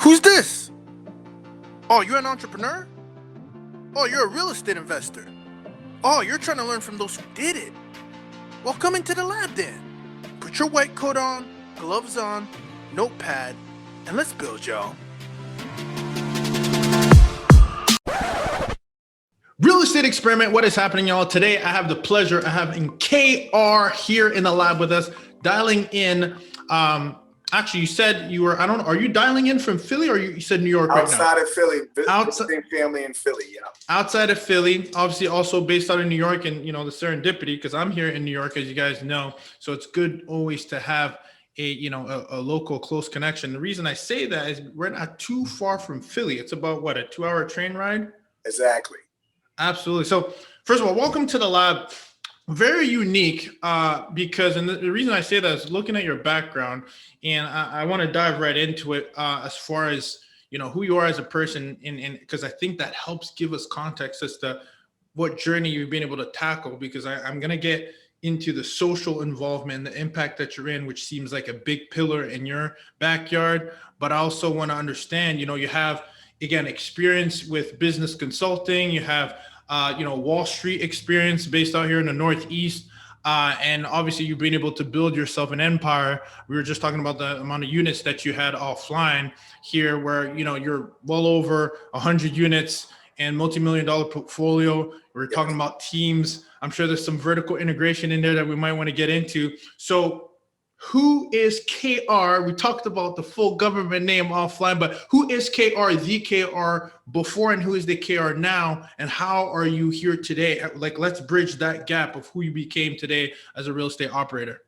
Who's this? Oh, you're an entrepreneur? Oh, you're a real estate investor. Oh, you're trying to learn from those who did it. Well, come into the lab then. Put your white coat on, gloves on, notepad, and let's build, y'all. Real estate experiment. What is happening, y'all? Today, I have the pleasure of having KAYR here in the lab with us, dialing in. Actually, you said you were, I don't know, are you dialing in from Philly or you said New York right now? Outside of Philly, visiting family in Philly, yeah. Outside of Philly, obviously also based out of New York and, you know, the serendipity, because I'm here in New York, as you guys know. So it's good always to have a local close connection. The reason I say that is we're not too far from Philly. It's about, what, a 2-hour train ride? Exactly. Absolutely. So first of all, welcome to the lab. Very unique because, and the reason I say that is looking at your background, and I want to dive right into it as far as, you know, who you are as a person, and because I think that helps give us context as to what journey you've been able to tackle, because I'm going to get into the social involvement, the impact that you're in, which seems like a big pillar in your backyard. But I also want to understand, you know, you have, again, experience with business consulting, you have Wall Street experience based out here in the Northeast. And obviously you've been able to build yourself an empire. We were just talking about the amount of units that you had offline here, where, you know, you're well over 100 units and multi-million-dollar portfolio. We're talking about teams. I'm sure there's some vertical integration in there that we might want to get into. So who is KAYR? We talked about the full government name offline, but who is KAYR, the KAYR before, and who is the KAYR now, and how are you here today? Like, let's bridge that gap of who you became today as a real estate operator.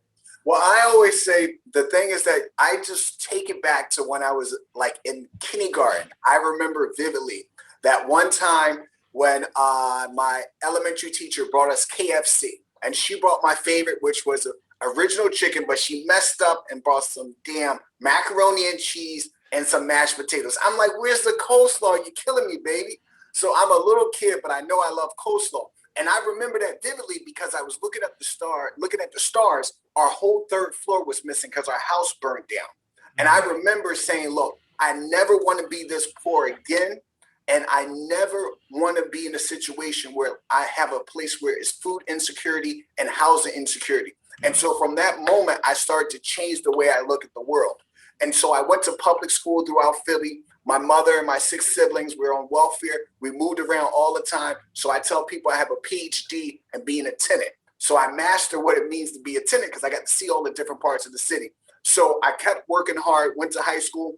Well, I always say the thing is that I just take it back to when I was like in kindergarten. I remember vividly that one time when my elementary teacher brought us KFC, and she brought my favorite, which was original chicken, but she messed up and brought some damn macaroni and cheese and some mashed potatoes. I'm like, where's the coleslaw? You're killing me, baby. So I'm a little kid, but I know I love coleslaw. And I remember that vividly because I was looking at the stars. Our whole third floor was missing because our house burned down. And I remember saying, look, I never want to be this poor again. And I never want to be in a situation where I have a place where it's food insecurity and housing insecurity. And so from that moment, I started to change the way I look at the world. And so I went to public school throughout Philly. My mother and my 6 siblings were on welfare. We moved around all the time. So I tell people I have a PhD in being a tenant. So I mastered what it means to be a tenant because I got to see all the different parts of the city. So I kept working hard, went to high school.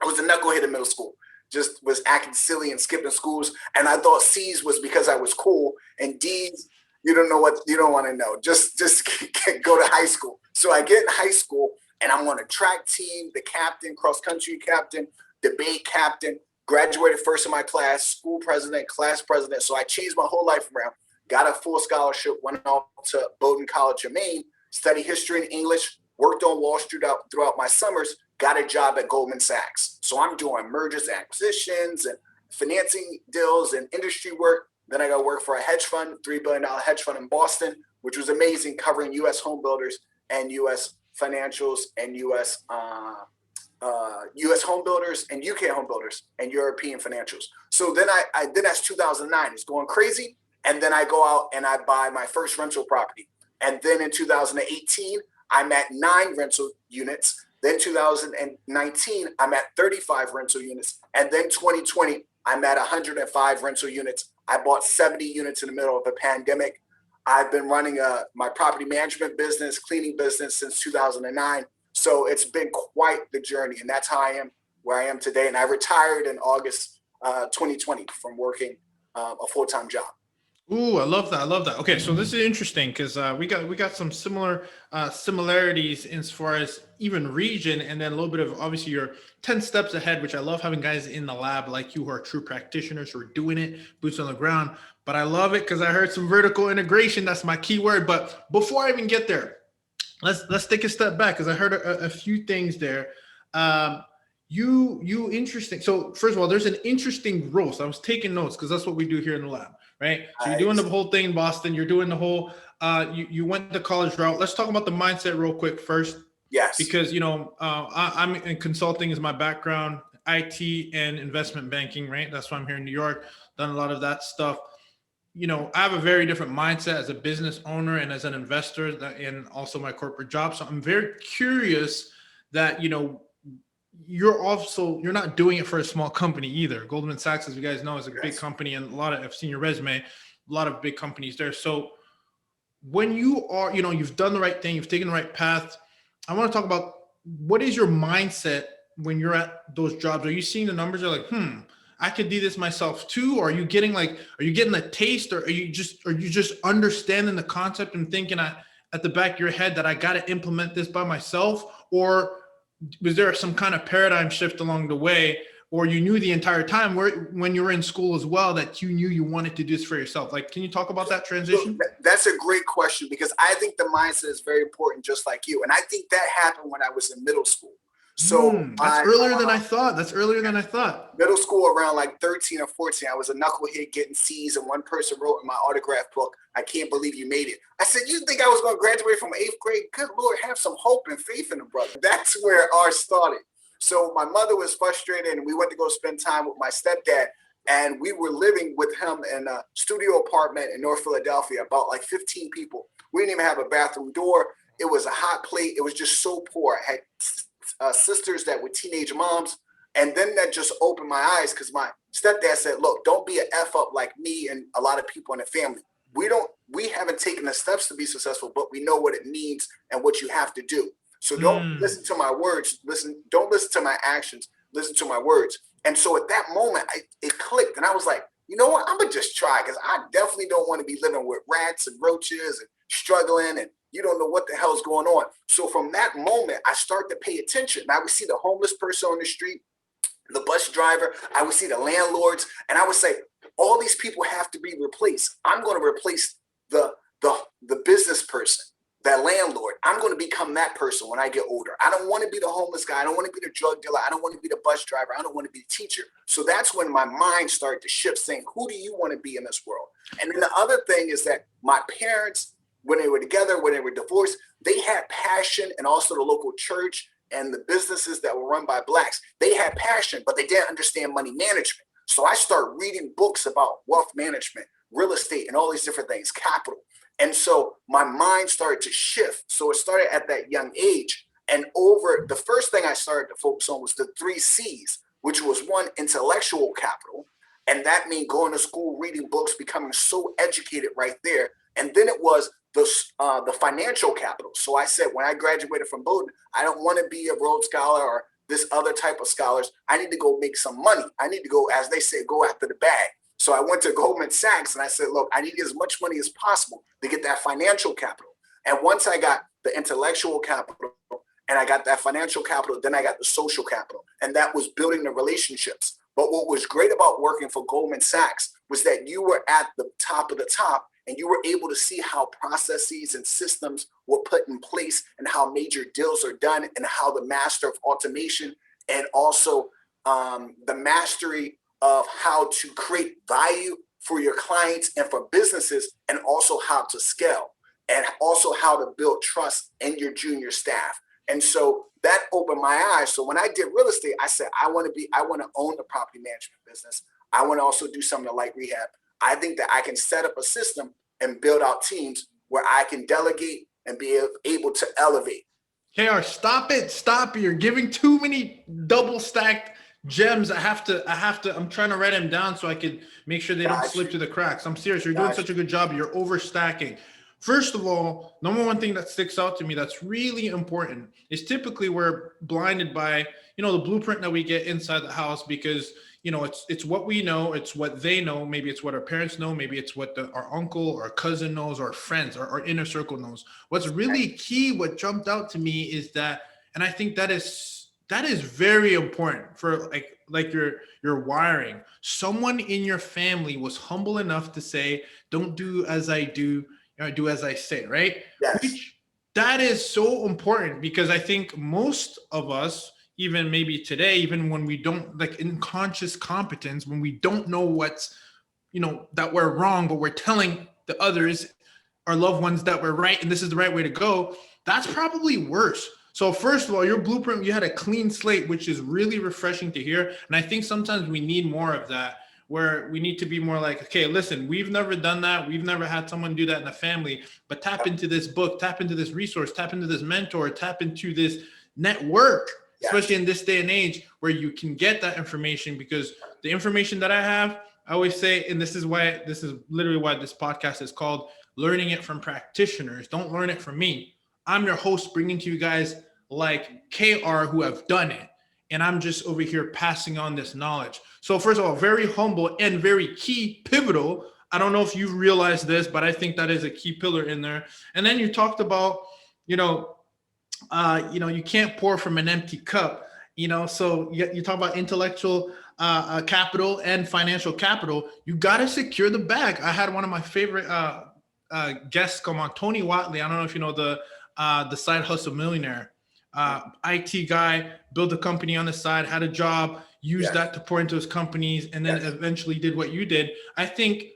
I was a knucklehead in middle school. Just was acting silly and skipping schools. And I thought C's was because I was cool, and D's, you don't know what you don't want to know. Just go to high school. So I get in high school and I'm on a track team, the captain, cross country captain, debate captain, graduated first in my class, school president, class president. So I changed my whole life around, got a full scholarship, went off to Bowdoin College in Maine, studied history and English, worked on Wall Street throughout my summers, got a job at Goldman Sachs. So I'm doing mergers and acquisitions and financing deals and industry work. Then I got to work for a hedge fund, $3 billion hedge fund in Boston, which was amazing, covering U.S. home builders and U.S. financials and U.S. home builders and UK home builders and European financials. So then then that's 2009. It's going crazy. And then I go out and I buy my first rental property. And then in 2018, I'm at 9 rental units. Then 2019, I'm at 35 rental units. And then 2020, I'm at 105 rental units. I bought 70 units in the middle of a pandemic. I've been running my property management business, cleaning business since 2009. So it's been quite the journey. And that's how I am where I am today. And I retired in August 2020 from working a full-time job. Ooh, I love that. I love that. Okay, so this is interesting because we got some similarities as far as even region, and then a little bit of, obviously, you're 10 steps ahead, which I love having guys in the lab like you who are true practitioners who are doing it, boots on the ground. But I love it because I heard some vertical integration. That's my key word. But before I even get there, let's take a step back because I heard a few things there. You interesting. So first of all, there's an interesting growth. I was taking notes because that's what we do here in the lab. Right. So you're doing the whole thing in Boston. You're doing the whole, you went the college route. Let's talk about the mindset real quick first. Yes. Because, I'm in consulting is my background. IT and investment banking, right? That's why I'm here in New York, done a lot of that stuff. I have a very different mindset as a business owner and as an investor and also my corporate job. So I'm very curious that, you're not doing it for a small company either. Goldman Sachs, as you guys know, is a big company, and I've seen your resume, a lot of big companies there. So when you are, you've done the right thing, you've taken the right path. I want to talk about what is your mindset when you're at those jobs? Are you seeing the numbers? You're like, I could do this myself too. Or are you getting a taste, or are you just understanding the concept and thinking at the back of your head that I got to implement this by myself? Or was there some kind of paradigm shift along the way, or you knew the entire time when you were in school as well that you knew you wanted to do this for yourself? Like, can you talk about that transition? That's a great question, because I think the mindset is very important, just like you. And I think that happened when I was in middle school. So that's earlier than I thought. That's earlier than I thought. Middle school, around like 13 or 14, I was a knucklehead getting C's, and one person wrote in my autograph book, "I can't believe you made it." I said, "You think I was going to graduate from 8th grade? Good Lord, have some hope and faith in the brother." That's where ours started. So my mother was frustrated, and we went to go spend time with my stepdad, and we were living with him in a studio apartment in North Philadelphia, about like 15 people. We didn't even have a bathroom door. It was a hot plate. It was just so poor. I had sisters that were teenage moms. And then that just opened my eyes, because my stepdad said, "Look, don't be an F up like me and a lot of people in the family. We haven't taken the steps to be successful, but we know what it means and what you have to do. So don't listen to my words. Don't listen to my actions. Listen to my words." And so at that moment, it clicked. And I was like, you know what? I'm going to just try, because I definitely don't want to be living with rats and roaches and struggling, and you don't know what the hell's going on. So from that moment, I started to pay attention. I would see the homeless person on the street, the bus driver, I would see the landlords, and I would say, all these people have to be replaced. I'm going to replace the business person, that landlord. I'm going to become that person when I get older. I don't want to be the homeless guy. I don't want to be the drug dealer. I don't want to be the bus driver. I don't want to be the teacher. So that's when my mind started to shift, saying, who do you want to be in this world? And then the other thing is that my parents, when they were together, when they were divorced, they had passion, and also the local church and the businesses that were run by Blacks, they had passion, but they didn't understand money management. So I started reading books about wealth management, real estate, and all these different things, capital. And so my mind started to shift. So it started at that young age. And over the first thing I started to focus on was the 3 C's, which was one, intellectual capital. And that means going to school, reading books, becoming so educated right there. And then it was the financial capital. So I said, when I graduated from Bowdoin, I don't want to be a Rhodes Scholar or this other type of scholars. I need to go make some money. I need to go, as they say, go after the bag. So I went to Goldman Sachs and I said, look, I need as much money as possible to get that financial capital. And once I got the intellectual capital and I got that financial capital, then I got the social capital. And that was building the relationships. But what was great about working for Goldman Sachs was that you were at the top of the top, and you were able to see how processes and systems were put in place, and how major deals are done, and how the master of automation, and also the mastery of how to create value for your clients and for businesses, and also how to scale, and also how to build trust in your junior staff. And so that opened my eyes. So when I did real estate, I said, I want to own the property management business. I want to also do some of the light rehab. I think that I can set up a system and build out teams where I can delegate and be able to elevate. KR, stop it. Stop. You're giving too many double stacked gems. I'm trying to write them down so I can make sure they don't slip through the cracks. I'm serious. You're doing such a good job. You're overstacking. First of all, number one thing that sticks out to me that's really important is typically we're blinded by, the blueprint that we get inside the house, because, it's what we know, it's what they know, maybe it's what our parents know, maybe it's what our uncle or cousin knows, or friends or our inner circle knows. What's really key, what jumped out to me is that, and I think that is very important for like your wiring. Someone in your family was humble enough to say, don't do as I do, do as I say, right? Yes. That is so important, because I think most of us, even maybe today, even when we don't, like in conscious competence, when we don't know what's, that we're wrong, but we're telling the others, our loved ones, that we're right and this is the right way to go, that's probably worse. So first of all, your blueprint, you had a clean slate, which is really refreshing to hear. And I think sometimes we need more of that, where we need to be more like, okay, listen, we've never done that. We've never had someone do that in the family, but tap into this book, tap into this resource, tap into this mentor, tap into this network, especially in this day and age where you can get that information. Because the information that I have, I always say, and this is literally why this podcast is called Learning It from Practitioners. Don't learn it from me. I'm your host, bringing to you guys like KR who have done it. And I'm just over here passing on this knowledge. So first of all, very humble and very key, pivotal. I don't know if you realize this, but I think that is a key pillar in there. And then you talked about, you can't pour from an empty cup, so you talk about intellectual capital and financial capital. You got to secure the bag. I had one of my favorite guests come on, Tony Watley. I don't know if you know the Side Hustle Millionaire. IT guy, built a company on the side, had a job, used that to pour into his companies, and then eventually did what you did. I think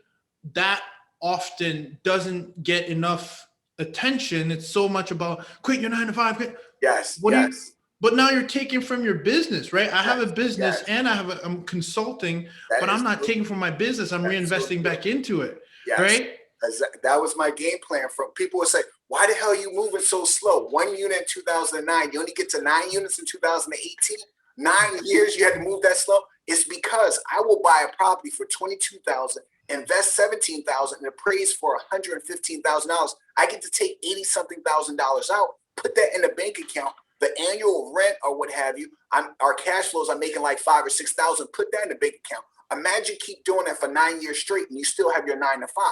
that often doesn't get enough attention. It's so much about quit your 9 to 5. Quit. But now you're taking from your business, right? I have a business and I'm consulting, but I'm not taking from my business. I'm reinvesting back into it, right? That was my game plan. From people would say, why the hell are you moving so slow? 1 unit in 2009, you only get to 9 units in 2018. 9 years you had to move that slow. It's because I will buy a property for $22,000, invest $17,000, and appraise for $115,000. I get to take $80-something thousand out, put that in the bank account. The annual rent or what have you, our cash flows, I'm making like $5,000 or $6,000. Put that in the bank account. Imagine keep doing that for 9 years straight, and you still have your 9 to 5.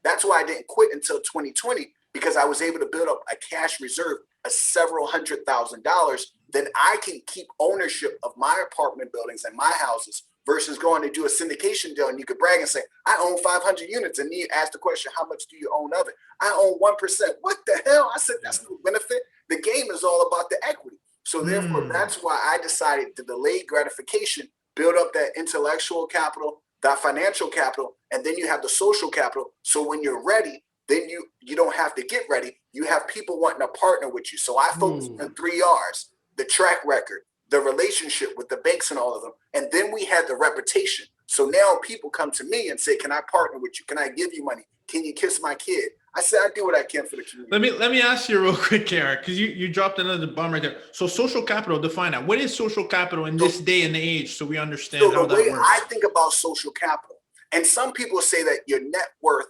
That's why I didn't quit until 2020, because I was able to build up a cash reserve of several $100,000. Then I can keep ownership of my apartment buildings and my houses versus going to do a syndication deal. And you could brag and say, I own 500 units. And then you ask the question, how much do you own of it? I own 1%. What the hell? I said, that's no benefit. The game is all about the equity. So therefore, that's why I decided to delay gratification, build up that intellectual capital, that financial capital, and then you have the social capital. So when you're ready, then you don't have to get ready. You have people wanting to partner with you. So I focus on 3 R's: the track record, the relationship with the banks and all of them. And then we had the reputation. So now people come to me and say, can I partner with you? Can I give you money? Can you kiss my kid? I said, I do what I can for the community. Let me ask you real quick, Kara, because you dropped another bomb right there. So social capital, define that. What is social capital in this day and age, so we understand how that works? The way I think about social capital, and some people say that your net worth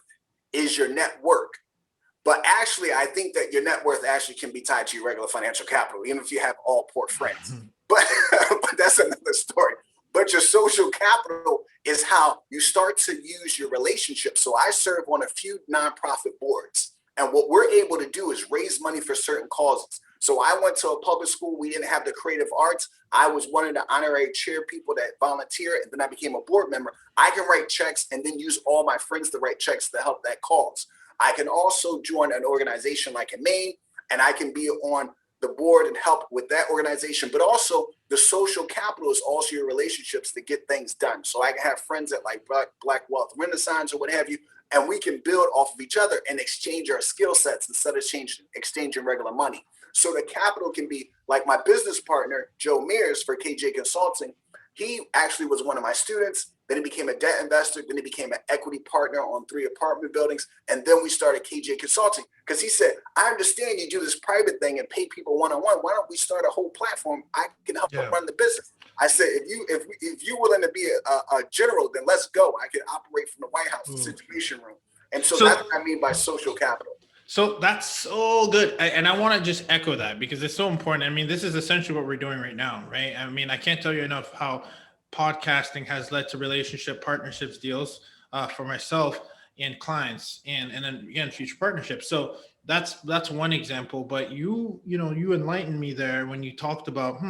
is your network. But actually, I think that your net worth actually can be tied to your regular financial capital, even if you have all poor friends. But that's another story. But your social capital is how you start to use your relationships. So I serve on a few nonprofit boards. And what we're able to do is raise money for certain causes. So I went to a public school. We didn't have the creative arts. I was one of the honorary chair people that volunteer. And then I became a board member. I can write checks and then use all my friends to write checks to help that cause. I can also join an organization like in Maine, and I can be on the board and help with that organization. But also the social capital is also your relationships to get things done. So I can have friends at like Black Wealth Renaissance or what have you, and we can build off of each other and exchange our skill sets instead of exchanging regular money. So the capital can be like my business partner, Joe Mears for KAYJAY Consulting. He actually was one of my students. Then he became a debt investor. Then he became an equity partner on 3 apartment buildings. And then we started KAYJAY Consulting because he said, I understand you do this private thing and pay people one-on-one. Why don't we start a whole platform? I can help them run the business. I said, if you're willing to be a general, then let's go. I can operate from the White House, the Situation Room. And so that's what I mean by social capital. So that's so good. And I want to just echo that because it's so important. I mean, this is essentially what we're doing right now, right? I mean, I can't tell you enough how podcasting has led to relationship partnerships deals for myself and clients and then again, future partnerships. So that's one example, but you enlightened me there when you talked about,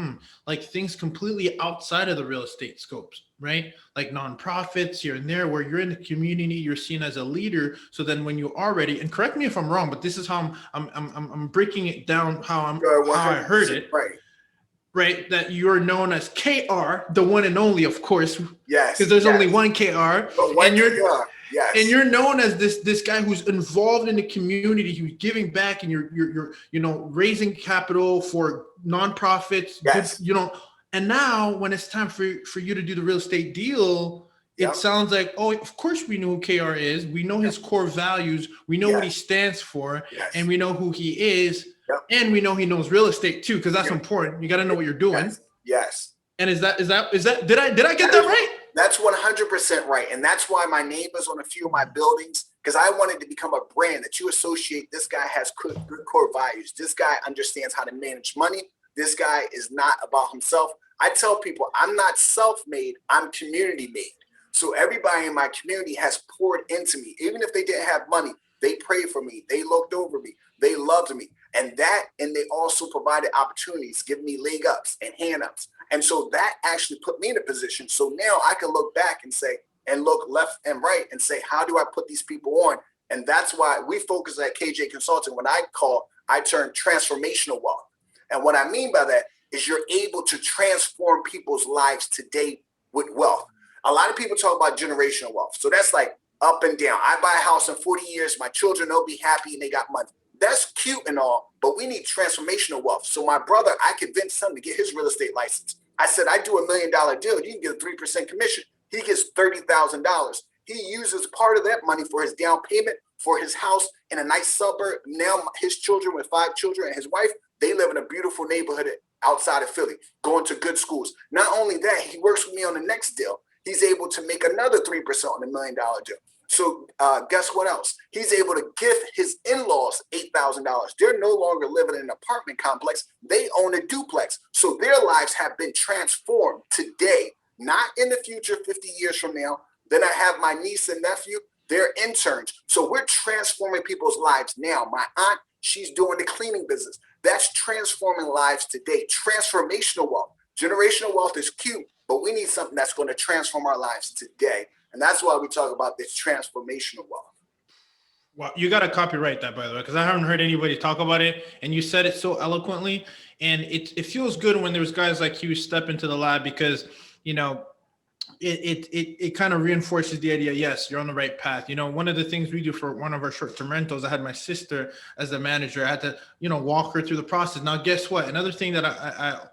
like things completely outside of the real estate scopes, right? Like nonprofits here and there, where you're in the community, you're seen as a leader. So then when you are ready, and correct me if I'm wrong, but this is how I'm breaking it down, how I heard it. Right. right, that you're known as KR, the one and only, of course, Yes. because there's Yes. only one KR, But one and KR. Yes. and you're known as this guy who's involved in the community, who's giving back, and you're raising capital for nonprofits, good, Yes. and now when it's time for you to do the real estate deal, it Yep. sounds like, oh, of course we know who KR is. We know his core values. We know what he stands for, Yes. and we know who he is, Yep. and we know he knows real estate too, because that's important. You got to know what you're doing. Yes. Yes. And is that did I get that right? That's 100% right. And that's why my name is on a few of my buildings, because I wanted to become a brand that you associate. This guy has good core values. This guy understands how to manage money. This guy is not about himself. I tell people I'm not self-made, I'm community-made. So everybody in my community has poured into me. Even if they didn't have money, they prayed for me. They looked over me. They loved me. And they also provided opportunities, giving me leg ups and hand ups. And so that actually put me in a position. So now I can look back and say, and look left and right and say, how do I put these people on? And that's why we focus at KAYJAY Consulting, what I term transformational wealth. And what I mean by that is you're able to transform people's lives today with wealth. A lot of people talk about generational wealth. So that's like up and down. I buy a house in 40 years, my children, they'll be happy and they got money. That's cute and all, but we need transformational wealth. So my brother, I convinced him to get his real estate license. I said, I do $1 million deal. You can get a 3% commission. He gets $30,000. He uses part of that money for his down payment for his house in a nice suburb. Now his children, with 5 children, and his wife, they live in a beautiful neighborhood outside of Philly, going to good schools. Not only that, he works with me on the next deal. He's able to make another 3% on $1 million deal. So guess what else? He's able to gift his in-laws $8,000. They're no longer living in an apartment complex. They own a duplex. So their lives have been transformed today, not in the future, 50 years from now. Then I have my niece and nephew. They're interns. So we're transforming people's lives now. My aunt, she's doing the cleaning business. That's transforming lives today. Transformational wealth. Generational wealth is cute, but we need something that's going to transform our lives today. And that's why we talk about this transformational wealth. Well, you got to copyright that, by the way, because I haven't heard anybody talk about it. And you said it so eloquently. And it feels good when there's guys like you step into the lab, because, it kind of reinforces the idea, yes, you're on the right path. One of the things we do for one of our short-term rentals, I had my sister as the manager. I had to, walk her through the process. Now, guess what? Another thing that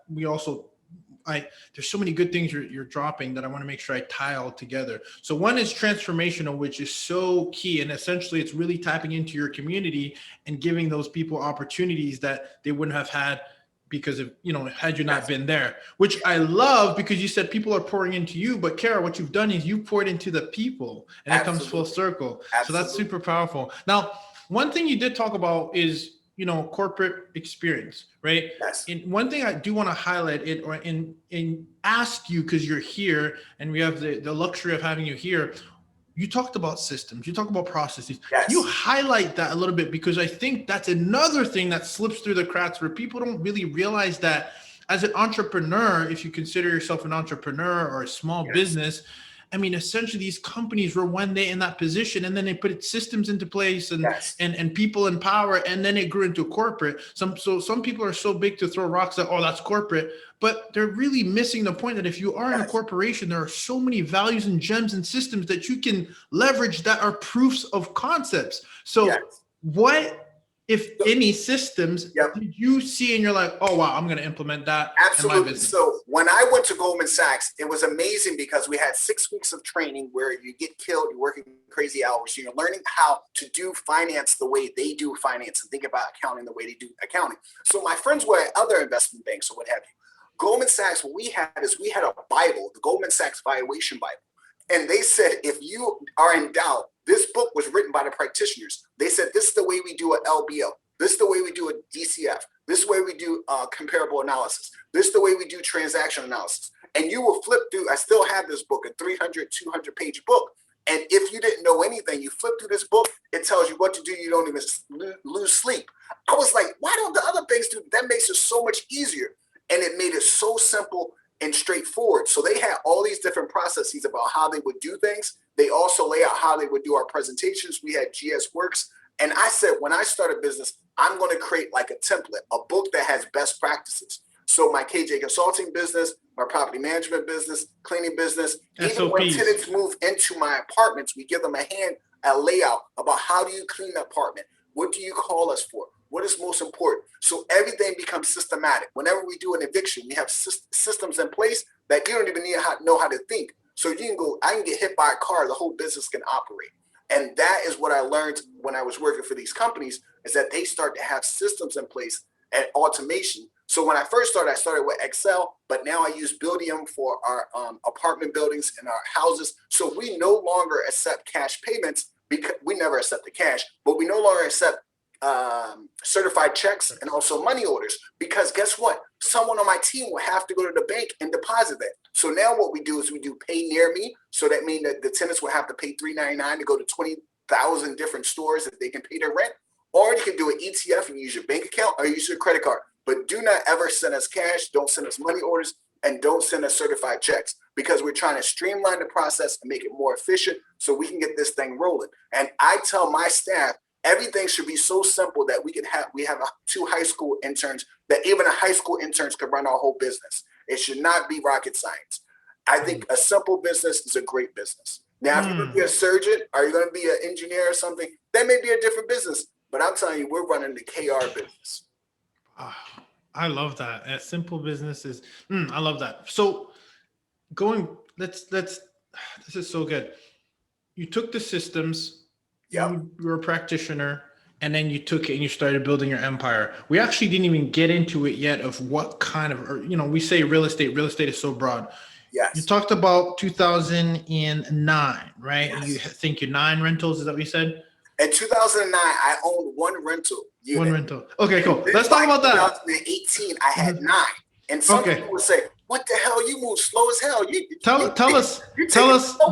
there's so many good things you're dropping that I want to make sure I tie all together. So one is transformational, which is so key. And essentially it's really tapping into your community and giving those people opportunities that they wouldn't have had because of, had you not been there, which I love, because you said people are pouring into you, but Kara, what you've done is you poured into the people, and it comes full circle. Absolutely. So that's super powerful. Now, one thing you did talk about is, corporate experience, right? Yes. And one thing I do want to highlight and ask you, because you're here and we have the luxury of having you here. You talked about systems, you talk about processes. Yes. Can you highlight that a little bit? Because I think that's another thing that slips through the cracks, where people don't really realize that as an entrepreneur, if you consider yourself an entrepreneur or a small business, I mean, essentially these companies were one day in that position, and then they put systems into place and people in power, and then it grew into corporate. Some people are so big to throw rocks at, oh, that's corporate, but they're really missing the point that if you are in a corporation, there are so many values and gems and systems that you can leverage that are proofs of concepts. So what, if any, systems did you see and you're like, oh, wow, I'm going to implement that? Absolutely. In my business? So when I went to Goldman Sachs, it was amazing because we had 6 weeks of training where you get killed, you're working crazy hours, you're learning how to do finance the way they do finance and think about accounting the way they do accounting. So my friends were at other investment banks or what have you. Goldman Sachs, what we had a Bible, the Goldman Sachs Valuation Bible. And they said, if you are in doubt, this book was written by the practitioners. They said, this is the way we do an LBO. This is the way we do a DCF. This is the way we do comparable analysis. This is the way we do transaction analysis. And you will flip through, I still have this book, a 300, 200 page book. And if you didn't know anything, you flip through this book, it tells you what to do. You don't even lose sleep. I was like, why don't the other banks do that? That makes it so much easier. And it made it so simple and straightforward. So they had all these different processes about how they would do things. They also lay out how they would do our presentations. We had GS Works. And I said, when I start a business, I'm going to create like a template, a book that has best practices. So my KJ Consulting business, my property management business, cleaning business, even when SOPs. tenants move into my apartments, we give them a layout about how do you clean the apartment? What do you call us for? What is most important? So everything becomes systematic. Whenever we do an eviction, we have systems in place that you don't even know how to think. So you can go, I can get hit by a car, the whole business can operate. And that is what I learned when I was working for these companies, is that they start to have systems in place and automation. So when I first started, I started with Excel, but now I use Buildium for our apartment buildings and our houses. So we no longer accept cash payments, because we never accept the cash, but we no longer accept certified checks and also money orders, because guess what? Someone on my team will have to go to the bank and deposit that. So now what we do is we do pay near me. So that means that the tenants will have to pay $3.99 to go to 20,000 different stores if they can pay their rent. Or you can do an ETF and use your bank account or use your credit card. But do not ever send us cash. Don't send us money orders, and don't send us certified checks, because we're trying to streamline the process and make it more efficient so we can get this thing rolling. And I tell my staff, everything should be so simple that we have 2 high school interns, that even a high school interns could run our whole business. It should not be rocket science. I think a simple business is a great business. Now, if you're going to be a surgeon or you're going to be an engineer or something, that may be a different business. But I'm telling you, we're running the KR business. I love that. A simple business is, I love that. So this is so good. You took the systems, Yep. you were a practitioner, and then you took it and you started building your empire. We actually didn't even get into it yet of what kind of, we say real estate is so broad. Yes. You talked about 2009, right? Yes. You think your 9 rentals, is that what you said? In 2009, I owned 1 rental unit. 1 rental. Okay, cool. Let's talk about that. 2018, I had 9. And some people would say, "What the hell? You move slow as hell." Tell us.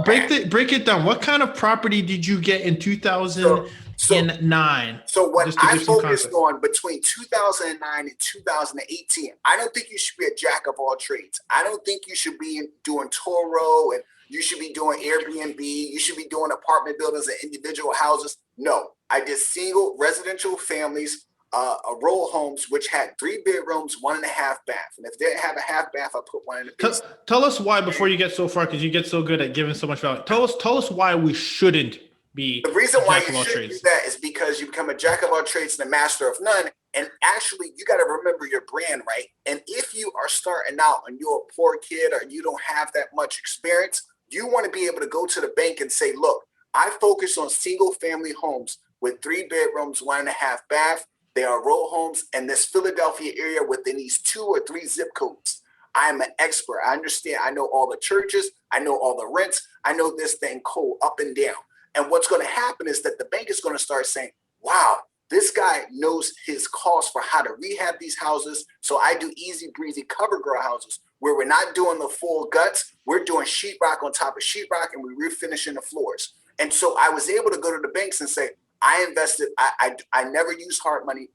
Break it down. What kind of property did you get in 2009? So what I focused on between 2009 and 2018, I don't think you should be a jack of all trades. I don't think you should be doing Toro, and you should be doing Airbnb. You should be doing apartment buildings and individual houses. No, I did single residential families, row homes, which had 3 bedrooms, 1.5 bath. And if they didn't have a half bath, I put one in the basement. Tell us why before you get so far, because you get so good at giving so much value. Tell us why we shouldn't be. The reason why you shouldn't do that is because you become a jack of all trades and a master of none. And actually, you got to remember your brand, right? And if you are starting out and you're a poor kid or you don't have that much experience, you want to be able to go to the bank and say, "Look, I focus on single family homes with 3 bedrooms, 1.5 bath. They are row homes in this Philadelphia area within these 2 or 3 zip codes. I am an expert. I understand. I know all the churches. I know all the rents. I know this thing cold up and down." And what's going to happen is that the bank is going to start saying, "Wow, this guy knows his cost for how to rehab these houses." So I do easy breezy cover girl houses where we're not doing the full guts. We're doing sheetrock on top of sheetrock, and we're refinishing the floors. And so I was able to go to the banks and say, I invested. I never used hard money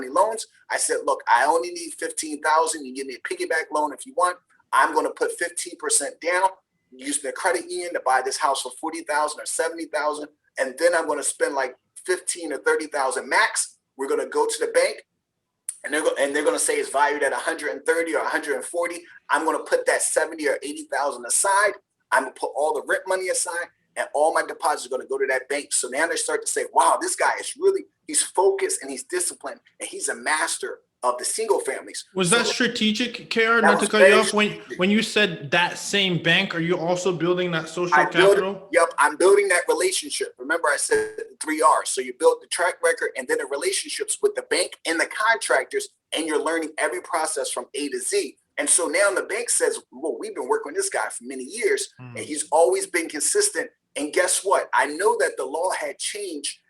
loans. I said, "Look, I only need 15,000. You give me a piggyback loan if you want. I'm going to put 15% down, use the credit union to buy this house for 40,000 or 70,000, and then I'm going to spend like 15 or 30,000 max. We're going to go to the bank, and they're going to say it's valued at 130 or 140. I'm going to put that 70 or 80,000 aside. I'm going to put all the rent money aside, and all my deposits are going to go to that bank." So now they start to say, "Wow, this guy is he's focused and he's disciplined, and he's a master of the single families." Was that strategic, KR? Not to cut you off. When you said that same bank, are you also building that social capital? Yep, I'm building that relationship. Remember, I said the 3 R's. So you build the track record and then the relationships with the bank and the contractors, and you're learning every process from A to Z. And so now the bank says, "Well, we've been working with this guy for many years, and he's always been consistent." And guess what? I know that the law had changed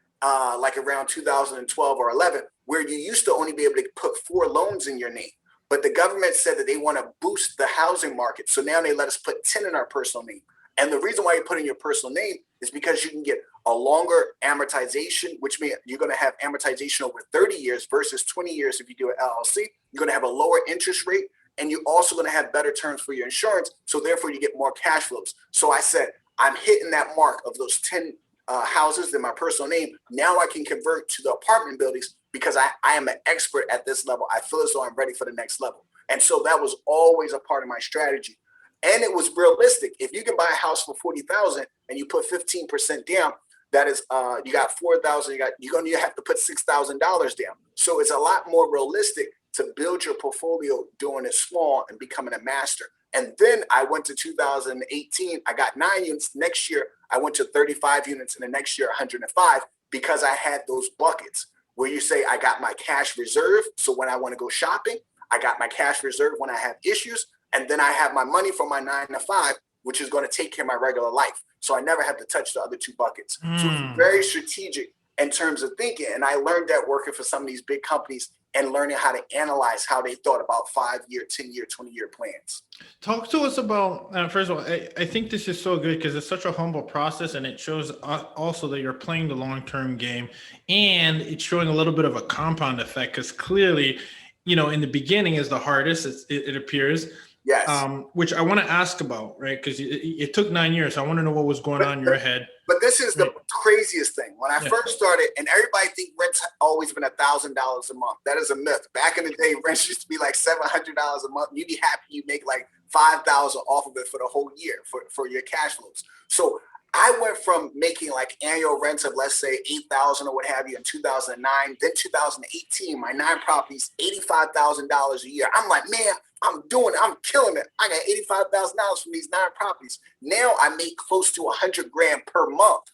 like around 2012 or 11, where you used to only be able to put 4 loans in your name. But the government said that they want to boost the housing market. So now they let us put 10 in our personal name. And the reason why you put in your personal name is because you can get a longer amortization, which means you're going to have amortization over 30 years versus 20 years if you do an LLC. You're going to have a lower interest rate, and you're also going to have better terms for your insurance. So therefore, you get more cash flows. So I said, I'm hitting that mark of those 10 houses in my personal name. Now I can convert to the apartment buildings because I am an expert at this level. I feel as though I'm ready for the next level. And so that was always a part of my strategy. And it was realistic. If you can buy a house for 40,000 and you put 15% down, that is, you got 4,000. You're going to have to put $6,000 down. So it's a lot more realistic to build your portfolio doing it small and becoming a master. And then I went to 2018. I got 9 units. Next year, I went to 35 units, and the next year, 105, because I had those buckets where you say, I got my cash reserve. So when I want to go shopping, I got my cash reserve when I have issues. And then I have my money from my 9 to 5, which is going to take care of my regular life. So I never have to touch the other 2 buckets. So it's very strategic in terms of thinking. And I learned that working for some of these big companies and learning how to analyze how they thought about 5-year, 10-year, 20-year plans. Talk to us about, first of all, I think this is so good because it's such a humble process, and it shows also that you're playing the long-term game, and it's showing a little bit of a compound effect, because clearly, in the beginning is the hardest, it appears. Yes. Which I want to ask about, right? Because it took 9 years. So I want to know what was going on in your head. But this is the craziest thing. When I first started, and everybody think rent's always been $1,000 a month. That is a myth. Back in the day, rent used to be like $700 a month. You'd be happy you make like $5,000 off of it for the whole year for your cash flows. So I went from making like annual rents of, let's say, $8,000 or what have you in 2009. Then 2018, my 9 properties, $85,000 a year. I'm like, man, I'm killing it. I got $85,000 from these 9 properties. Now I make close to $100,000 per month.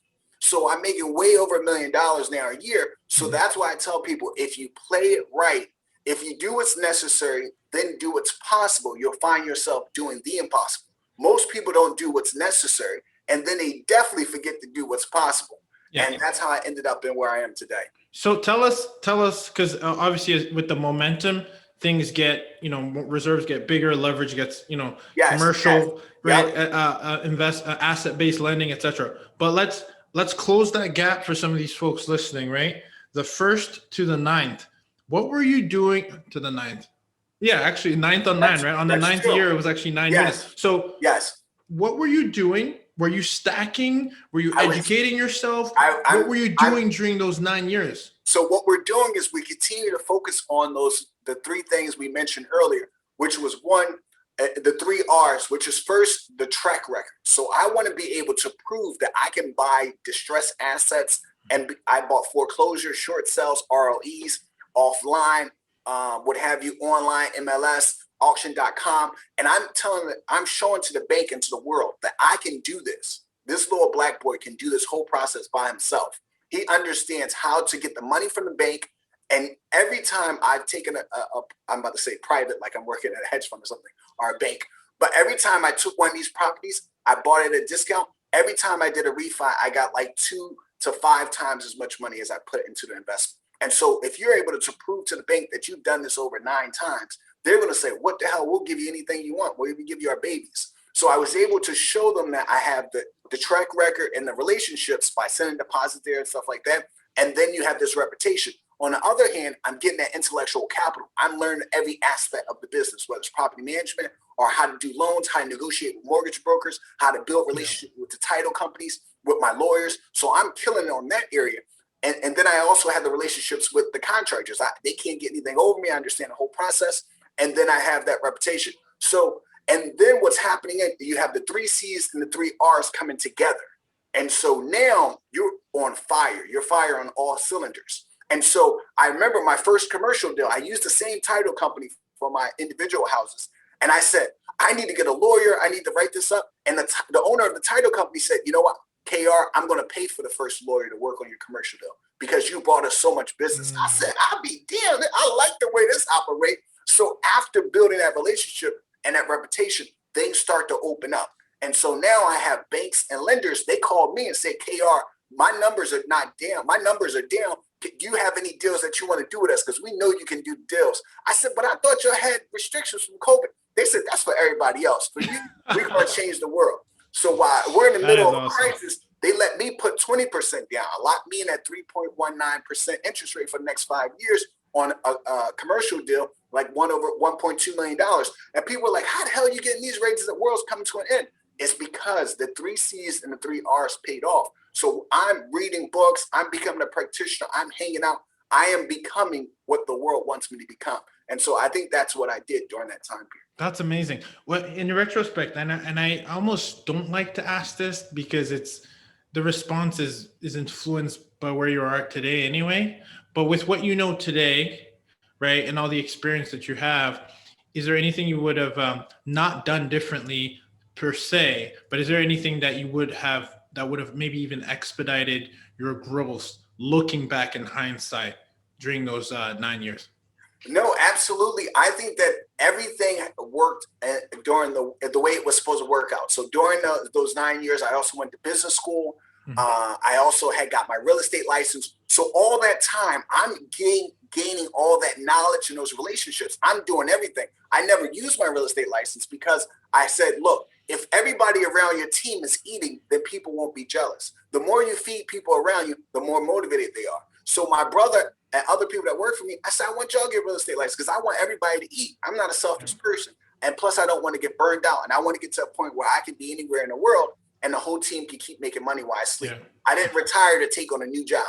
So I'm making way over $1 million now a year. So that's why I tell people, if you play it right, if you do what's necessary, then do what's possible, you'll find yourself doing the impossible. Most people don't do what's necessary, and then they definitely forget to do what's possible. Yeah. And that's how I ended up in where I am today. So tell us, because obviously with the momentum, things get, reserves get bigger, leverage gets, commercial, right? Invest, asset-based lending, etc. But let's close that gap for some of these folks listening, right? The 1st to the 9th. What were you doing to the 9th? Yeah, actually 9th on 9, right? On the 9th year, it was actually 9 units. So what were you doing? Were you stacking? Were you educating yourself? What were you doing during those 9 years? So what we're doing is we continue to focus on the 3 things we mentioned earlier, which was one, the 3 R's, which is first, the track record. So I want to be able to prove that I can buy distressed assets, and I bought foreclosure, short sales, RLEs, offline, what have you, online, MLS, auction.com. And I'm showing to the bank and to the world that I can do this. This little black boy can do this whole process by himself. He understands how to get the money from the bank. And every time I've taken I'm about to say private, like I'm working at a hedge fund or something, or a bank. But every time I took one of these properties, I bought it at a discount. Every time I did a refi, I got like 2 to 5 times as much money as I put into the investment. And so if you're able to prove to the bank that you've done this over 9 times, they're going to say, what the hell? We'll give you anything you want. We'll even give you our babies. So I was able to show them that I have the track record and the relationships by sending deposits there and stuff like that. And then you have this reputation. On the other hand, I'm getting that intellectual capital. I'm learning every aspect of the business, whether it's property management or how to do loans, how to negotiate with mortgage brokers, how to build relationships with the title companies, with my lawyers. So I'm killing it on that area. And then I also have the relationships with the contractors. They can't get anything over me. I understand the whole process. And then I have that reputation. So, and then what's happening, you have the 3 C's and the 3 R's coming together. And so now you're on fire. You're fire on all cylinders. And so I remember my first commercial deal, I used the same title company for my individual houses. And I said, I need to get a lawyer. I need to write this up. And the owner of the title company said, you know what, KR, I'm going to pay for the first lawyer to work on your commercial deal because you brought us so much business. I said, I'll be damned. I like the way this operates. So after building that relationship and that reputation, things start to open up. And so now I have banks and lenders. They call me and say, KR, my numbers are not down. My numbers are down. Do you have any deals that you want to do with us? Because we know you can do deals. I said, but I thought you had restrictions from COVID. They said, that's for everybody else. For you, we're going to change the world. So while we're in the middle of a crisis, they let me put 20% down. Lock me in at 3.19% interest rate for the next 5 years on a commercial deal, like $1.2 million. And people were like, how the hell are you getting these rates as the world's coming to an end? It's because the 3 C's and the 3 R's paid off. So I'm reading books. I'm becoming a practitioner. I'm hanging out. I am becoming what the world wants me to become. And so I think that's what I did during that time period. That's amazing. Well, in retrospect, and I almost don't like to ask this because it's the response is influenced by where you are today anyway. But with what you know today, right, and all the experience that you have, is there anything you would have not done differently per se? But is there anything that you would have that would have maybe even expedited your growth, looking back in hindsight during those 9 years? No, absolutely. I think that everything worked during the way it was supposed to work out. So during those 9 years, I also went to business school. I also had got my real estate license. So all that time, I'm gaining all that knowledge and those relationships. I'm doing everything. I never used my real estate license because I said, look, if everybody around your team is eating, then people won't be jealous. The more you feed people around you, the more motivated they are. So my brother and other people that work for me, I said, I want y'all to get real estate license because I want everybody to eat. I'm not a selfish person. And plus, I don't want to get burned out. And I want to get to a point where I can be anywhere in the world and the whole team can keep making money while I sleep. Yeah. I didn't retire to take on a new job.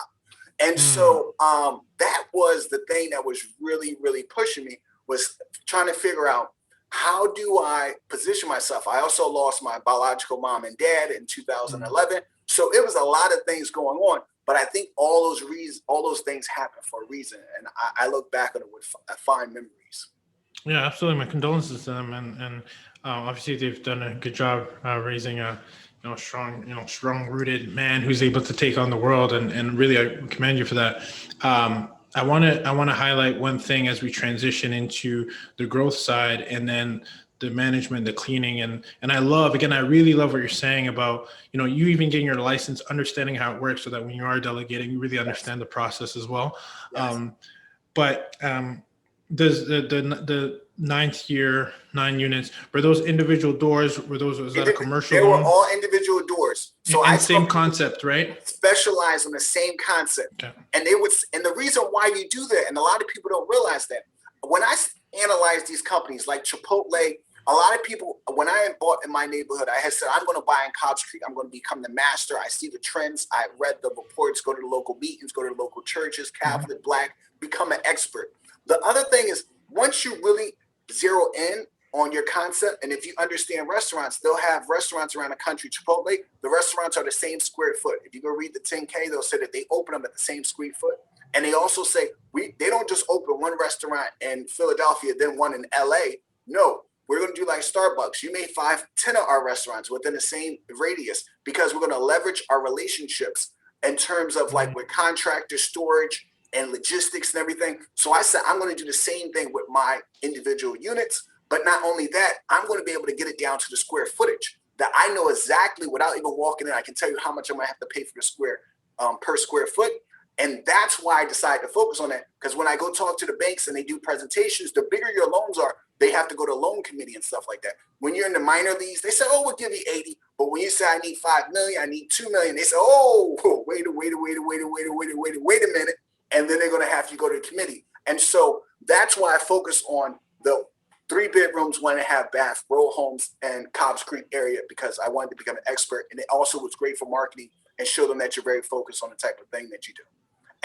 And so that was the thing that was really, really pushing me, was trying to figure out, how do I position myself? I also lost my biological mom and dad in 2011. So it was a lot of things going on. But I think all those things happen for a reason. And I look back on it with fond memories. Yeah, absolutely. My condolences to them. And obviously they've done a good job raising a strong rooted man who's able to take on the world. And really, I commend you for that. I want to highlight one thing as we transition into the growth side, and then the management, the cleaning, and I really love what you're saying about, you even getting your license, understanding how it works, so that when you are delegating, you really understand the process as well. Yes. Does the 9th year, 9 units, were those individual doors? Was that a commercial? They were all individual doors. So and same concept, right? Specialize on the same concept. Okay. And the reason why you do that, and a lot of people don't realize that, when I analyze these companies like Chipotle, a lot of people, when I bought in my neighborhood, I had said, I'm going to buy in Cobb Street. I'm going to become the master. I see the trends. I read the reports, go to the local meetings, go to the local churches, Catholic, Black, become an expert. The other thing is, once you really zero in on your concept, and if you understand restaurants, they'll have restaurants around the country. Chipotle, the restaurants are the same square foot. If you go read the 10K, they'll say that they open them at the same square foot. And they also say, they don't just open one restaurant in Philadelphia, then one in LA. No, we're going to do like Starbucks. You may 5-10 of our restaurants within the same radius, because we're going to leverage our relationships in terms of like with contractor storage and logistics and everything. So I said, I'm going to do the same thing with my individual units. But not only that, I'm going to be able to get it down to the square footage that I know exactly, without even walking in. I can tell you how much I'm going to have to pay for the square per square foot. And that's why I decided to focus on that. Because when I go talk to the banks and they do presentations, the bigger your loans are, they have to go to loan committee and stuff like that. When you're in the minor leagues, they say, oh, we'll give you 80. But when you say I need 5 million, I need 2 million, they say, oh, wait a minute. And then they're going to have you go to the committee. And so that's why I focus on the 3 bedrooms, 1.5 bath, row homes, and Cobb's Creek area, because I wanted to become an expert. And it also was great for marketing and show them that you're very focused on the type of thing that you do.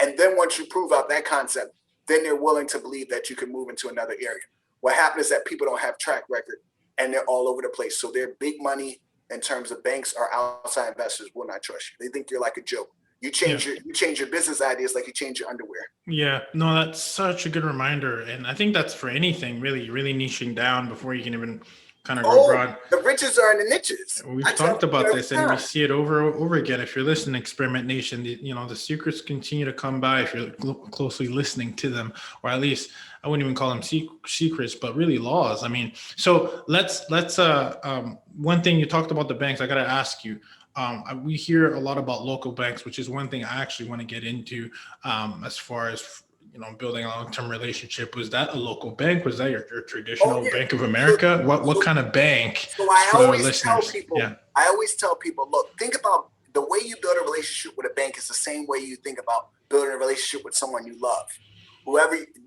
And then once you prove out that concept, then they're willing to believe that you can move into another area. What happens is that people don't have track record and they're all over the place. So they're big money in terms of banks or outside investors will not trust you. They think you're like a joke. You change your business ideas like you change your underwear. Yeah, no, that's such a good reminder. And I think that's for anything, really niching down before you can even kind of go broad. The riches are in the niches. We've talked about this and we see it over again. If you're listening, Experiment Nation, the secrets continue to come by if you're closely listening to them, or at least I wouldn't even call them secrets, but really laws. I mean, so let's one thing you talked about the banks, I got to ask you. We hear a lot about local banks, which is one thing I actually want to get into as far as building a long-term relationship. Was that a local bank? Was that your traditional Bank of America? What kind of bank? So I always tell people, look, think about the way you build a relationship with a bank is the same way you think about building a relationship with someone you love.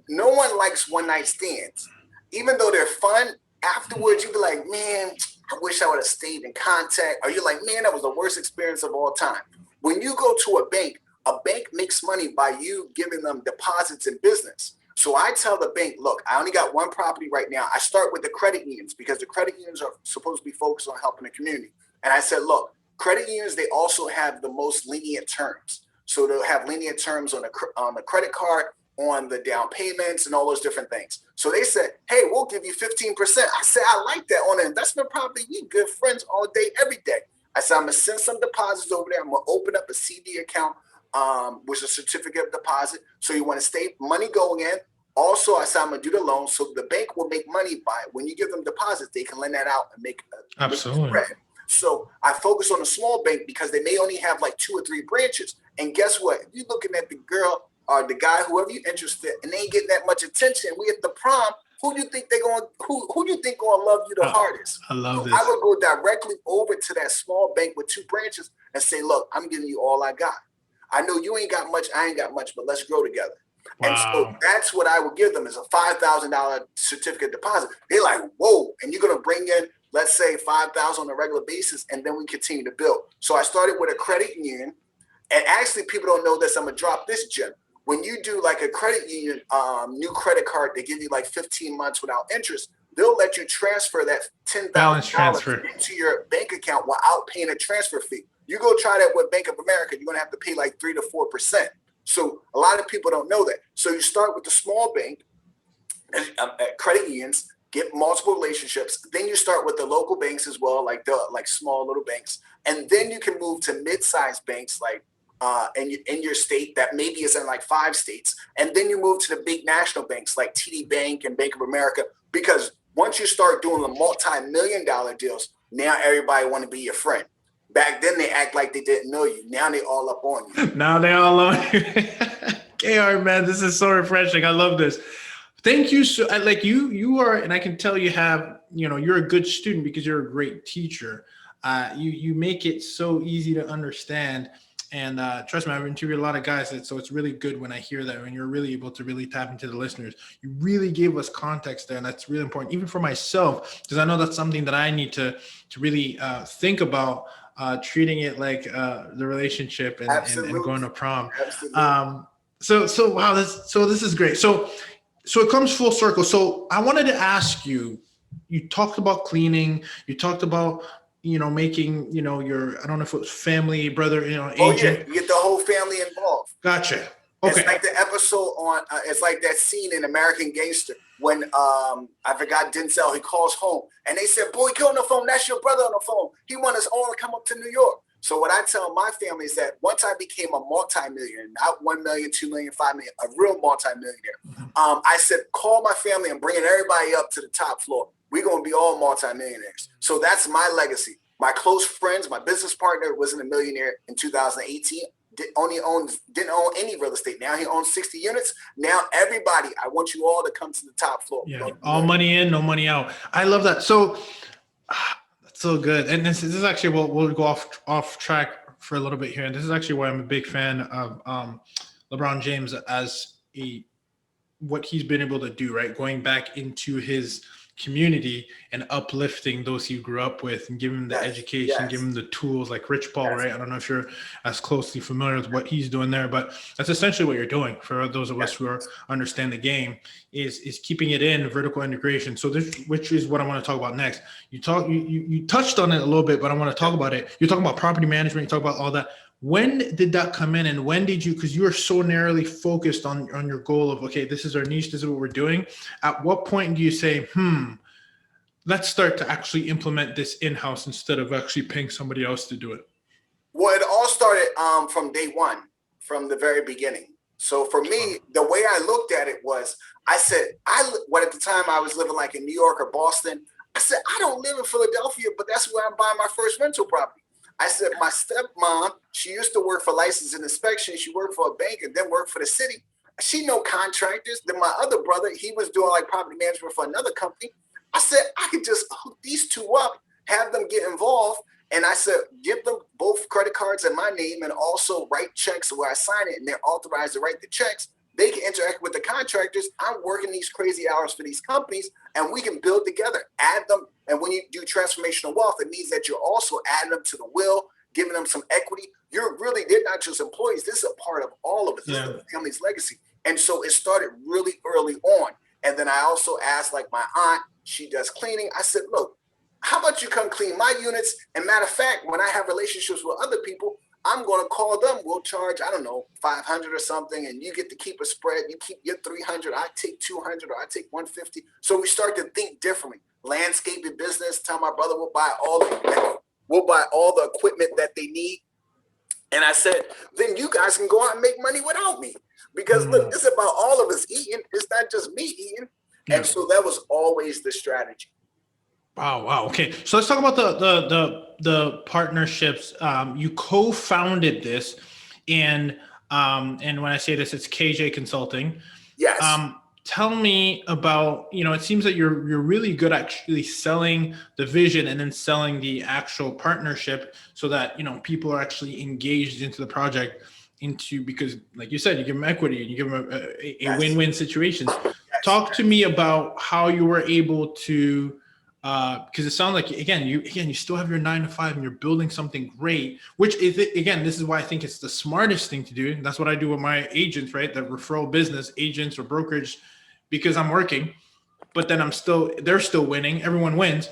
No one likes one-night stands. Even though they're fun, afterwards you'd be like, man, I wish I would have stayed in contact. Or you're like, man, that was the worst experience of all time. When you go to a bank, A bank makes money by you giving them deposits in business. So I tell the bank, look, I only got one property right now. I start with the credit unions because the credit unions are supposed to be focused on helping the community. And I said, look, credit unions, they also have the most lenient terms. So they'll have lenient terms on the credit card, on the down payments and all those different things. So they said, hey, we'll give you 15%. I said, I like that. On an investment property, we good friends all day, every day. I said, I'm going to send some deposits over there. I'm going to open up a CD account, which is a certificate of deposit. So you want to stay money going in. Also, I said, I'm going to do the loan. So the bank will make money by it. When you give them deposits, they can lend that out and make a spread. So I focus on a small bank because they may only have like 2 or 3 branches. And guess what? If you're looking at the girl or the guy, whoever you're interested, and they ain't getting that much attention, we at the prom, who do you think who do you think gonna love you the hardest? I love this. I would go directly over to that small bank with 2 branches and say, look, I'm giving you all I got. I know you ain't got much, I ain't got much, but let's grow together. Wow. And so that's what I would give them is a $5,000 certificate deposit. They're like, whoa, and you're gonna bring in, let's say, $5,000 on a regular basis, and then we continue to build. So I started with a credit union, and actually people don't know this. I'm gonna drop this gem. When you do like a credit union, new credit card, they give you like 15 months without interest. They'll let you transfer that $10,000 into your bank account without paying a transfer fee. You go try that with Bank of America, you're gonna have to pay like 3 to 4%. So a lot of people don't know that. So you start with the small bank, credit unions, get multiple relationships. Then you start with the local banks as well, like small little banks, and then you can move to mid-sized banks like in your state that maybe is in like 5 states, and then you move to the big national banks like TD Bank and Bank of America. Because once you start doing the multi-million-dollar deals, now everybody want to be your friend. Back then they act like they didn't know you. Now they all up on you. Now they all on you. KAYR, man, this is so refreshing. I love this. Thank you. So like you are, and I can tell you have, you're a good student because you're a great teacher. You make it so easy to understand. And trust me, I've interviewed a lot of guys, so it's really good when I hear that, when you're really able to really tap into the listeners. You really gave us context there, and that's really important, even for myself, because I know that's something that I need to really think about, treating it like the relationship and going to prom. So wow, this is great. So it comes full circle. So I wanted to ask you, you talked about cleaning, you talked about making, your, I don't know if it was family, brother, agent. Oh yeah, you get the whole family involved. Gotcha. Okay. It's like the episode on, it's like that scene in American Gangster when I forgot Denzel, he calls home and they said, boy, get on the phone. That's your brother on the phone. He wants us all to come up to New York. So what I tell my family is that once I became a multimillionaire, not 1 million, 2 million, 5 million, a real multimillionaire, I said, call my family and bring everybody up to the top floor. We're going to be all multimillionaires. So that's my legacy. My close friends, my business partner wasn't a millionaire in 2018. Didn't own any real estate. Now he owns 60 units. Now everybody, I want you all to come to the top floor. Yeah, all money in, no money out. I love that. So that's so good. And this is actually, we'll go off track for a little bit here. And this is actually why I'm a big fan of LeBron James as what he's been able to do, right? Going back into his community and uplifting those he grew up with and give him the education, give him the tools, like Rich Paul, right? I don't know if you're as closely familiar with what he's doing there, but that's essentially what you're doing for those of us who understand the game, is keeping it in vertical integration. So which is what I want to talk about next. You touched on it a little bit, but I want to talk about it. You're talking about property management, you talk about all that. When did that come in, and when did you, because you are so narrowly focused on your goal of, okay, this is our niche, this is what we're doing. At what point do you say, let's start to actually implement this in-house instead of actually paying somebody else to do it? Well, it all started from day one, from the very beginning. So for me, the way I looked at it was, I said, at the time I was living like in New York or Boston. I said, I don't live in Philadelphia, but that's where I'm buying my first rental property. I said, my stepmom, she used to work for license and inspection. She worked for a bank and then worked for the city. She know contractors. Then my other brother, he was doing like property management for another company. I said, I could just hook these two up, have them get involved. And I said, give them both credit cards in my name and also write checks where I sign it and they're authorized to write the checks. They can interact with the contractors. I'm working these crazy hours for these companies and we can build together, add them. And when you do transformational wealth, it means that you're also adding them to the will, giving them some equity, they're not just employees. This is a part of all of us. This is the family's legacy. And so it started really early on. And then I also asked, like, my aunt, she does cleaning. I said, look, how about you come clean my units? And matter of fact, when I have relationships with other people, I'm going to call them. We'll charge, I don't know, 500 or something. And you get to keep a spread. You keep your 300. I take 200 or I take 150. So we start to think differently. Landscaping business, tell my brother we'll buy all the equipment that they need. And I said, then you guys can go out and make money without me. Because look, it's about all of us eating. It's not just me eating. Yeah. And so that was always the strategy. Wow. Okay. So let's talk about the partnerships. You co-founded this, and when I say this, it's KAYJAY Consulting. Yes. Tell me about, it seems that you're really good at actually selling the vision and then selling the actual partnership so that, people are actually engaged into the project because like you said, you give them equity and you give them a win-win situation. Yes. Talk to me about how you were able to, because it sounds like, again, you still have your 9 to 5 and you're building something great, which is, again, this is why I think it's the smartest thing to do. And that's what I do with my agents, right? The referral business agents or brokerage, because I'm working, but then they're still winning. Everyone wins.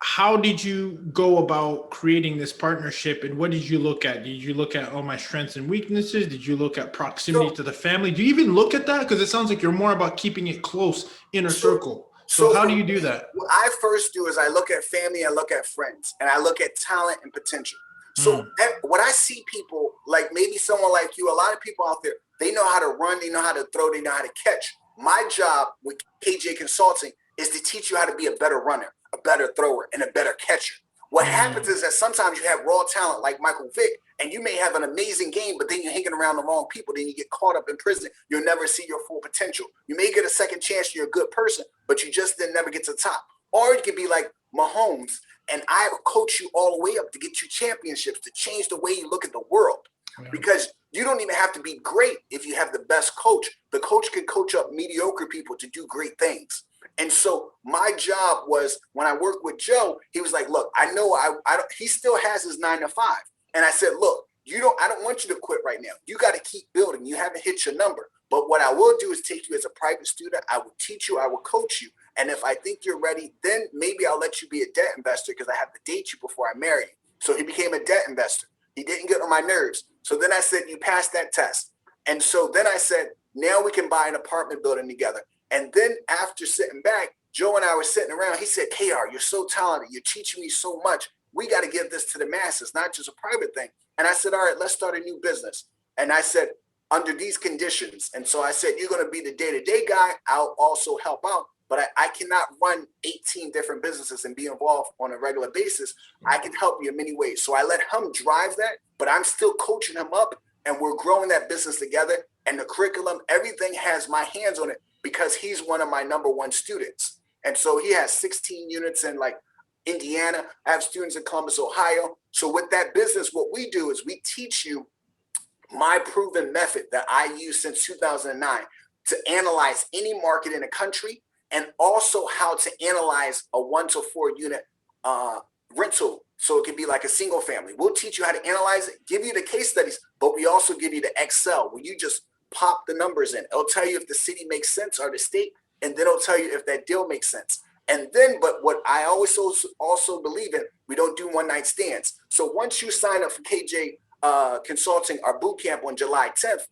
How did you go about creating this partnership, and what did you look at? Did you look at all my strengths and weaknesses? Did you look at proximity to the family? Do you even look at that? Because it sounds like you're more about keeping it close, inner circle. So how do you do that? What I first do is I look at family, I look at friends, and I look at talent and potential. So when I see people, like maybe someone like you, a lot of people out there, they know how to run, they know how to throw, they know how to catch. My job with KAYJAY Consulting is to teach you how to be a better runner, a better thrower, and a better catcher. What happens is that sometimes you have raw talent like Michael Vick, and you may have an amazing game, but then you're hanging around the wrong people. Then you get caught up in prison. You'll never see your full potential. You may get a second chance. You're a good person, but you just didn't never get to the top. Or you could be like Mahomes, and I coach you all the way up to get you championships, to change the way you look at the world. Because you don't even have to be great if you have the best coach. The coach can coach up mediocre people to do great things. And so my job was, when I worked with Joe, he was like, look, I know he still has his 9 to 5. And I said, look, I don't want you to quit right now. You got to keep building. You haven't hit your number. But what I will do is take you as a private student. I will teach you. I will coach you. And if I think you're ready, then maybe I'll let you be a debt investor, because I have to date you before I marry you. So he became a debt investor. He didn't get on my nerves. So then I said, you passed that test. And so then I said, now we can buy an apartment building together. And then after sitting back, Joe and I were sitting around. He said, KR, you're so talented. You're teaching me so much. We got to give this to the masses, not just a private thing. And I said, all right, let's start a new business. And I said, under these conditions. And so I said, you're going to be the day-to-day guy. I'll also help out. But I cannot run 18 different businesses and be involved on a regular basis. I can help you in many ways. So I let him drive that, but I'm still coaching him up, and we're growing that business together. And the curriculum, everything has my hands on it, because he's one of my #1 students. And so he has 16 units in like Indiana. I have students in Columbus, Ohio. So with that business, what we do is we teach you my proven method that I use since 2009 to analyze any market in a country, and also how to analyze a 1 to 4 unit rental. So it can be like a single family. We'll teach you how to analyze it, give you the case studies, but we also give you the Excel where you just pop the numbers in. It'll tell you if the city makes sense or the state, and then it'll tell you if that deal makes sense. And then, but what I always also believe in, we don't do one-night stands. So once you sign up for KAYJAY Consulting, our boot camp on July 10th,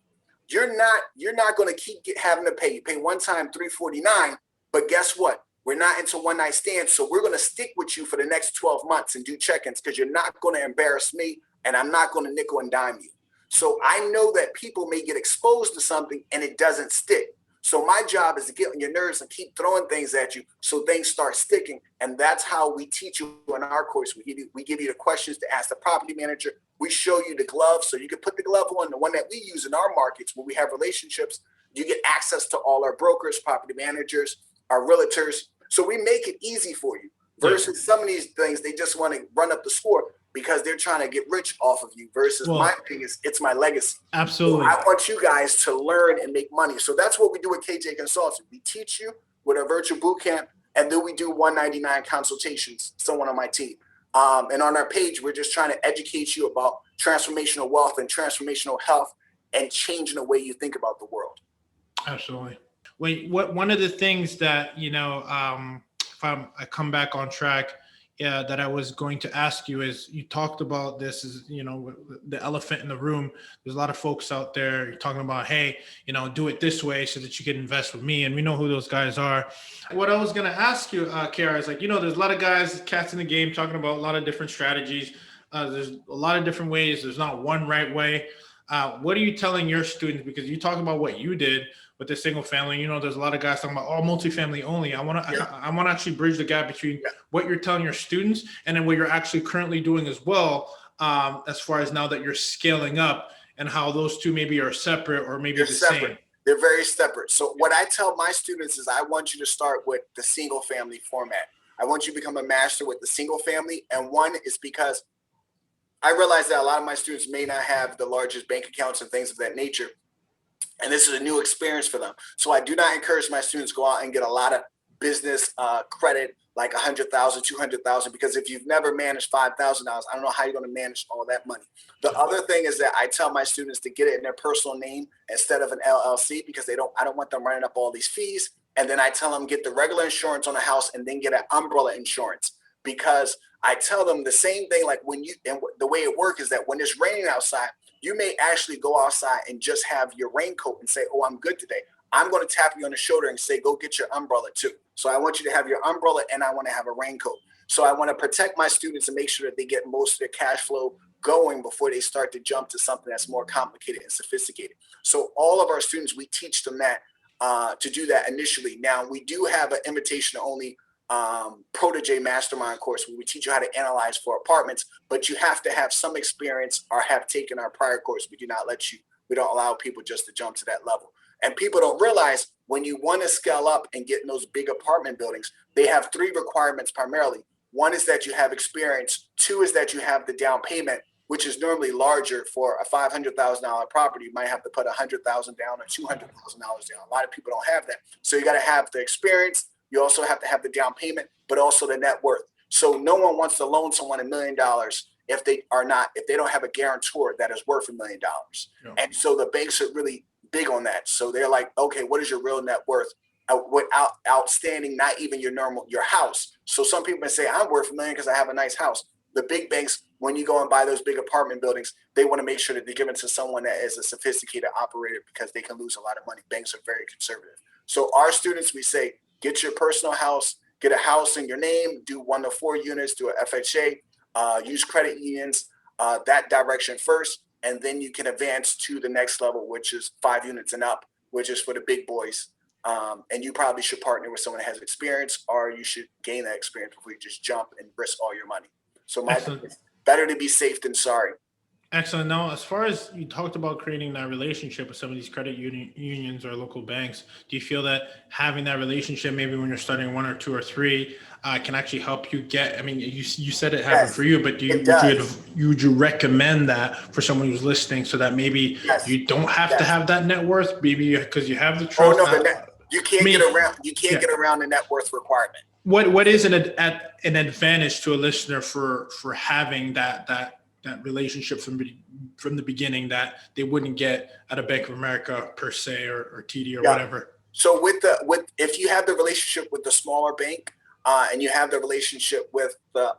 you're not going to keep having to pay. You pay one time $349, but guess what? We're not into one-night stands, so we're going to stick with you for the next 12 months and do check-ins, because you're not going to embarrass me, and I'm not going to nickel and dime you. So I know that people may get exposed to something and it doesn't stick. So my job is to get on your nerves and keep throwing things at you so things start sticking. And that's how we teach you in our course. We give you the questions to ask the property manager. We show you the glove so you can put the glove on, the one that we use in our markets when we have relationships. You get access to all our brokers, property managers, our realtors. So we make it easy for you, versus some of these things, they just want to run up the score because they're trying to get rich off of you, versus my thing is, it's my legacy. Absolutely. So I want you guys to learn and make money. So that's what we do at KAYJAY Consulting. We teach you with our virtual boot camp, and then we do $199 consultations, someone on my team. And on our page, we're just trying to educate you about transformational wealth and transformational health and changing the way you think about the world. Absolutely. Wait, what one of the things that if I come back on track, yeah, that I was going to ask you is you talked about this is the elephant in the room. There's a lot of folks out there you're talking about, hey, do it this way so that you can invest with me, and we know who those guys are. What I was going to ask you, KAYR, is like there's a lot of guys, cats in the game, talking about a lot of different strategies. There's a lot of different ways. There's not one right way. What are you telling your students? Because you talk about what you did with the single family, there's a lot of guys talking about multifamily only. I want to actually bridge the gap between what you're telling your students and then what you're actually currently doing as well, as far as now that you're scaling up, and how those two maybe are separate or maybe the same. They're very separate. So what I tell my students is I want you to start with the single family format. I want you to become a master with the single family. And one is because I realize that a lot of my students may not have the largest bank accounts and things of that nature. And this is a new experience for them. So I do not encourage my students to go out and get a lot of business credit, like 100,000, 200,000, because if you've never managed $5,000, I don't know how you're going to manage all that money. The other thing is that I tell my students to get it in their personal name instead of an LLC, because I don't want them running up all these fees. And then I tell them get the regular insurance on the house and then get an umbrella insurance, because I tell them the same thing. Like the way it works is that when it's raining outside, you may actually go outside and just have your raincoat and say, oh, I'm good today. I'm going to tap you on the shoulder and say, go get your umbrella too. So I want you to have your umbrella and I want to have a raincoat. So I want to protect my students and make sure that they get most of their cash flow going before they start to jump to something that's more complicated and sophisticated. So all of our students, we teach them that to do that initially. Now we do have an invitation only protege mastermind course where we teach you how to analyze for apartments, but you have to have some experience or have taken our prior course. We don't allow people just to jump to that level. And people don't realize when you want to scale up and get in those big apartment buildings, they have 3 requirements primarily. One is that you have experience. 2 is that you have the down payment, which is normally larger. For a $500,000 property. You might have to put $100,000 down or $200,000 down. A lot of people don't have that. So you got to have the experience. You also have to have the down payment, but also the net worth. So no one wants to loan someone $1 million if they don't have a guarantor that is worth $1 million. Yeah. And so the banks are really big on that. So they're like, okay, what is your real net worth without outstanding, not even your house. So some people may say, I'm worth $1 million because I have a nice house. The big banks, when you go and buy those big apartment buildings, they want to make sure that they give it to someone that is a sophisticated operator, because they can lose a lot of money. Banks are very conservative. So our students, we say, get your personal house, get a house in your name, do 1 to 4 units, do a FHA, use credit unions, that direction first. And then you can advance to the next level, which is 5 units and up, which is for the big boys. And you probably should partner with someone that has experience, or you should gain that experience before you just jump and risk all your money. So it's better to be safe than sorry. Excellent. Now, as far as you talked about creating that relationship with some of these credit unions or local banks, do you feel that having that relationship, maybe when you're starting 1 or 2 or 3, can actually help you get? I mean, you said it happened for you, but would you recommend that for someone who's listening, so that maybe you don't have to have that net worth, maybe because you have the trust? Oh no, you can't get around the net worth requirement. What is an advantage to a listener for having that relationship from the beginning that they wouldn't get at a Bank of America per se, or TD or whatever? So if you have the relationship with the smaller bank, and you have the relationship with the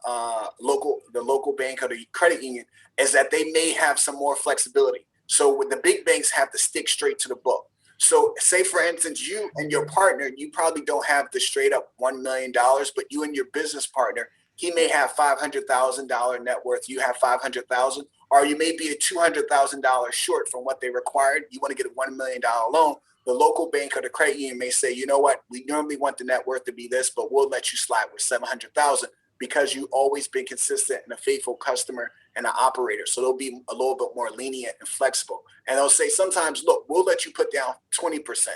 local bank or the credit union, is that they may have some more flexibility. So with the big banks have to stick straight to the book. So say, for instance, you and your partner, you probably don't have the straight up $1 million, but you and your business partner, he may have $500,000 net worth. You have $500,000, or you may be a $200,000 short from what they required. You want to get a $1 million loan. The local bank or the credit union may say, you know what, we normally want the net worth to be this, but we'll let you slide with $700,000 because you've always been consistent and a faithful customer and an operator. So they'll be a little bit more lenient and flexible. And they'll say sometimes, look, we'll let you put down 20%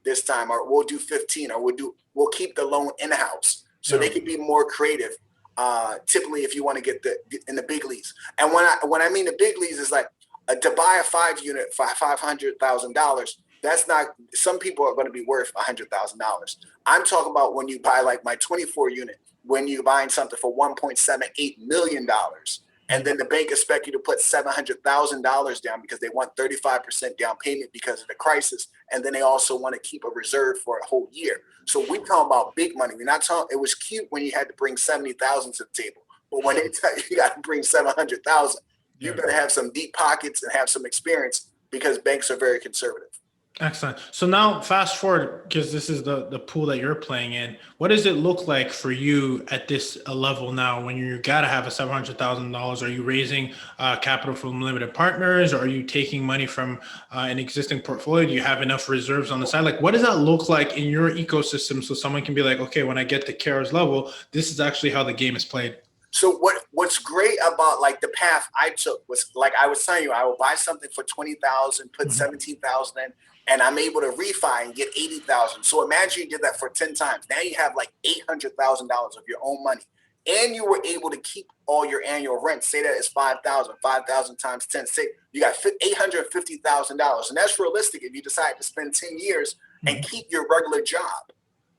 this time, or we'll do 15, or we'll keep the loan in-house. So they can be more creative. Typically, if you want to get in the big leagues. And when I mean the big leagues is like to buy a 5 unit for $500,000, that's not, some people are going to be worth $100,000. I'm talking about when you buy like my 24 unit, when you're buying something for $1.78 million, and then the bank expects you to put $700,000 down because they want 35% down payment because of the crisis. And then they also want to keep a reserve for a whole year. So we're talking about big money. We're not talking, it was cute when you had to bring 70,000 to the table, but when they tell you got to bring 700,000, you better have some deep pockets and have some experience because banks are very conservative. Excellent. So now fast forward, because this is the pool that you're playing in. What does it look like for you at this level now when you got to have a $700,000? Are you raising capital from limited partners? Or are you taking money from an existing portfolio? Do you have enough reserves on the side? Like, what does that look like in your ecosystem so someone can be like, okay, when I get to KAYR's level, this is actually how the game is played? So what's great about like the path I took was, like I was telling you, I would buy something for 20,000, put 17,000 in, and I'm able to refi and get 80,000. So imagine you did that for 10 times. Now you have like $800,000 of your own money, and you were able to keep all your annual rent. Say that is 5,000. 5,000 times 10, say you got $850,000, and that's realistic if you decide to spend 10 years and keep your regular job.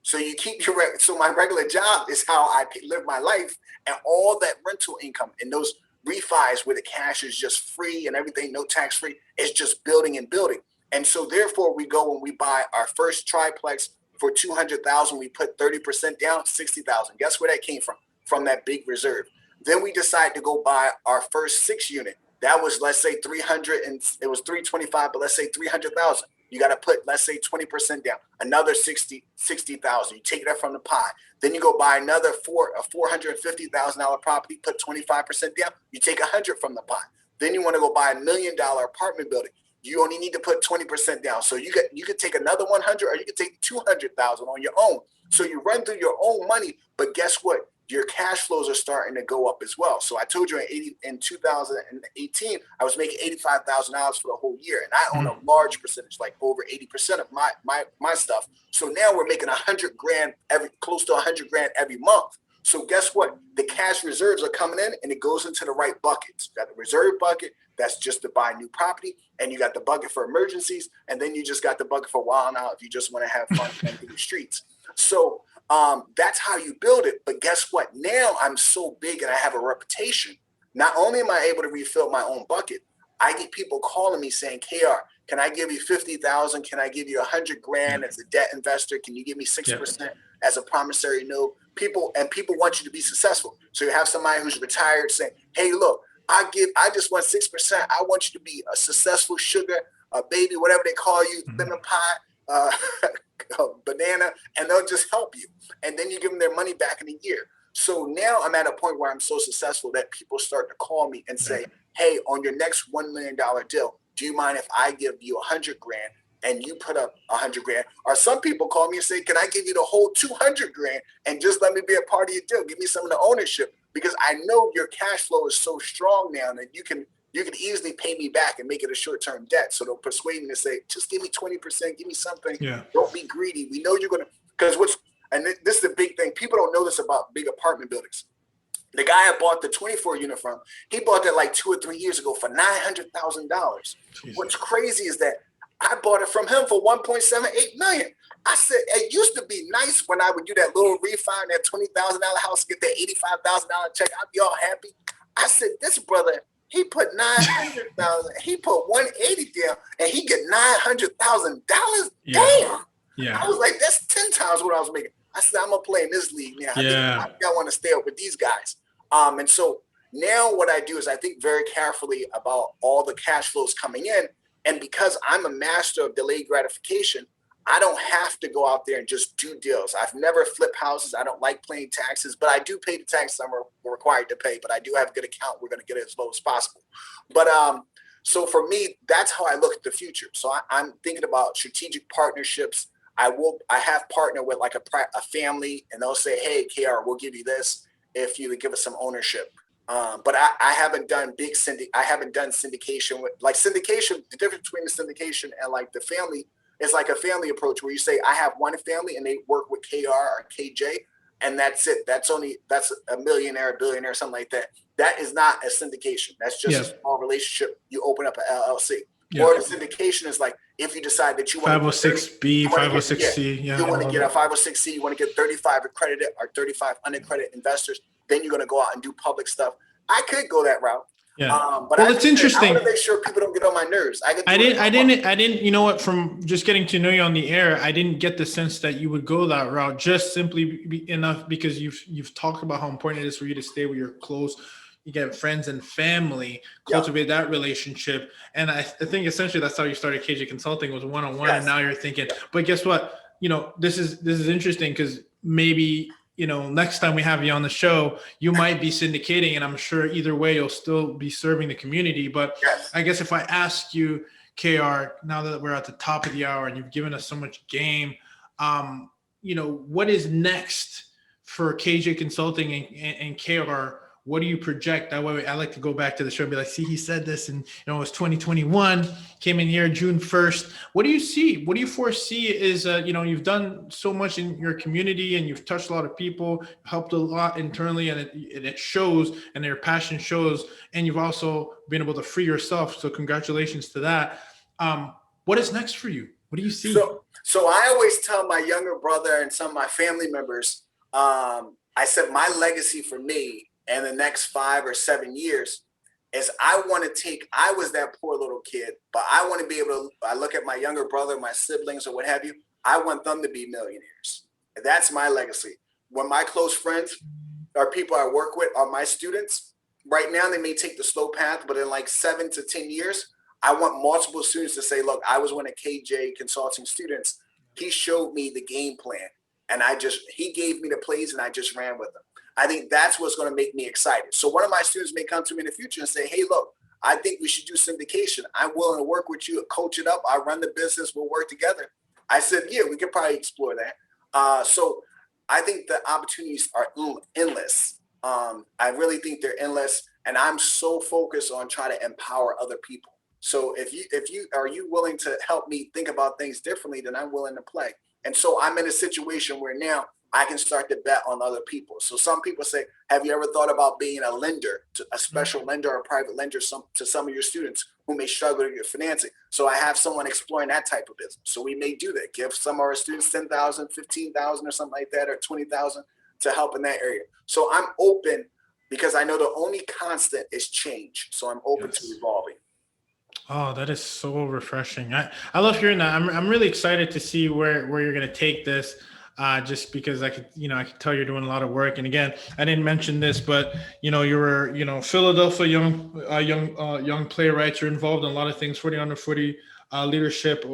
So you keep your, so my regular job is how I live my life, and all that rental income and those refis where the cash is just free and everything, no tax free, is just building and building. And so therefore we go when we buy our first triplex for 200,000, we put 30% down, 60,000. Guess where that came from? From that big reserve. Then we decide to go buy our first 6 unit. That was, let's say 300, and it was 325, but let's say 300,000. You got to put, let's say 20% down, another 60,000. You take that from the pie. Then you go buy another $450,000 property, put 25% down. You take 100 from the pie. Then you want to go buy $1 million apartment building. You only need to put 20% down. So you could take another 100, or you could take 200,000 on your own. So you run through your own money, but guess what? Your cash flows are starting to go up as well. So I told you in 2018, I was making $85,000 for the whole year, and I own a large percentage, like over 80% of my stuff. So now we're making $100,000 close to $100,000 every month. So guess what? The cash reserves are coming in, and it goes into the right buckets. You got the reserve bucket, that's just to buy new property, and you got the bucket for emergencies, and then you just got the bucket for wild out if you just want to have fun in the streets. So that's how you build it. But guess what? Now I'm so big and I have a reputation. Not only am I able to refill my own bucket, I get people calling me saying, KR, can I give you 50,000? Can I give you $100,000 as a debt investor? Can you give me 6% as a promissory note? People want you to be successful. So you have somebody who's retired saying, hey, look, I just want 6%. I want you to be a successful sugar, a baby, whatever they call you, lemon pie, banana, and they'll just help you. And then you give them their money back in a year. So now I'm at a point where I'm so successful that people start to call me and say, hey, on your next $1 million deal, do you mind if I give you $100,000 and you put up $100,000? Or some people call me and say, can I give you the whole $200,000 and just let me be a part of your deal? Give me some of the ownership, because I know your cash flow is so strong now that you can easily pay me back and make it a short-term debt. So they'll persuade me to say, just give me 20%, give me something. Don't be greedy. We know you're going to, because and this is the big thing. People don't know this about big apartment buildings. The guy I bought the 24 unit from, he bought that like 2 or 3 years ago for $900,000. What's crazy is that I bought it from him for $1.78 million. I said, it used to be nice when I would do that little refi in that $20,000 house, get that $85,000 check. I'd be all happy. I said, this brother, he put $900,000, he put 180 down, and he get $900,000. Damn. I was like, that's 10 times what I was making. I said, I'm gonna play in this league now. I think I want to stay up with these guys. And so now what I do is I think very carefully about all the cash flows coming in. And because I'm a master of delayed gratification, I don't have to go out there and just do deals. I've never flipped houses. I don't like paying taxes, but I do pay the taxes I'm required to pay. But I do have a good account. We're going to get it as low as possible. But so for me, that's how I look at the future. So I'm thinking about strategic partnerships. I have partnered with like a family, and they'll say, hey, KR, we'll give you this if you would give us some ownership. But I haven't done I haven't done syndication with like syndication. The difference between the syndication and like the family is like a family approach where you say, I have one family and they work with KR or KJ, and that's it. That's a millionaire, a billionaire, something like that. That is not a syndication. That's just a small relationship. You open up an LLC. Yeah. Or the syndication is like, if you decide that you want 506B, 506C. Yeah. you want to get a 506C, you want to get 35 accredited or 35 unaccredited investors, then you're going to go out and do public stuff. I could go that route. Yeah. But well, it's interesting. I want to make sure people don't get on my nerves. I didn't, you know what, from just getting to know you on the air, I didn't get the sense that you would go that route, just simply enough because you've talked about how important it is for you to stay with your close, you get friends and family, cultivate that relationship. And I think essentially that's how you started KAYJAY Consulting, was one-on-one. And now you're thinking, but guess what? You know, this is interesting because maybe, you know, next time we have you on the show, you might be syndicating, and I'm sure either way you'll still be serving the community. But I guess if I ask you, KR, now that we're at the top of the hour and you've given us so much game, you know, what is next for KAYJAY Consulting and KR? What do you project? That way I like to go back to the show and be like, see, he said this, and you know, it was 2021, came in here June 1st. What do you see? What do you foresee is, you know, you've done so much in your community and you've touched a lot of people, helped a lot internally, and it shows, and your passion shows, and you've also been able to free yourself. So congratulations to that. What is next for you? What do you see? So I always tell my younger brother and some of my family members, I said my legacy for me and the next 5 or 7 years is I was that poor little kid, but I want to be able to, I look at my younger brother, my siblings or what have you, I want them to be millionaires. And that's my legacy. When my close friends or people I work with are my students, right now they may take the slow path, but in like 7 to 10 years, I want multiple students to say, look, I was one of KAYJAY Consulting students. He showed me the game plan and he gave me the plays and I just ran with them. I think that's what's going to make me excited. So one of my students may come to me in the future and say, hey, look, I think we should do syndication. I'm willing to work with you, coach it up. I run the business. We'll work together. I said, yeah, we could probably explore that. So I think the opportunities are endless. I really think they're endless. And I'm so focused on trying to empower other people. So if you are willing to help me think about things differently, then I'm willing to play. And so I'm in a situation where now I can start to bet on other people. So some people say, have you ever thought about being a lender, a special lender or a private lender to some of your students who may struggle to get financing? So I have someone exploring that type of business. So we may do that, give some of our students 10,000, 15,000 or something like that, or 20,000 to help in that area. So I'm open because I know the only constant is change. So I'm open to evolving. Oh, that is so refreshing. I love hearing that. I'm really excited to see where you're going to take this. Just because I could tell you're doing a lot of work. And again, I didn't mention this, but you were, Philadelphia young playwrights. You're involved in a lot of things. 40 under 40 leadership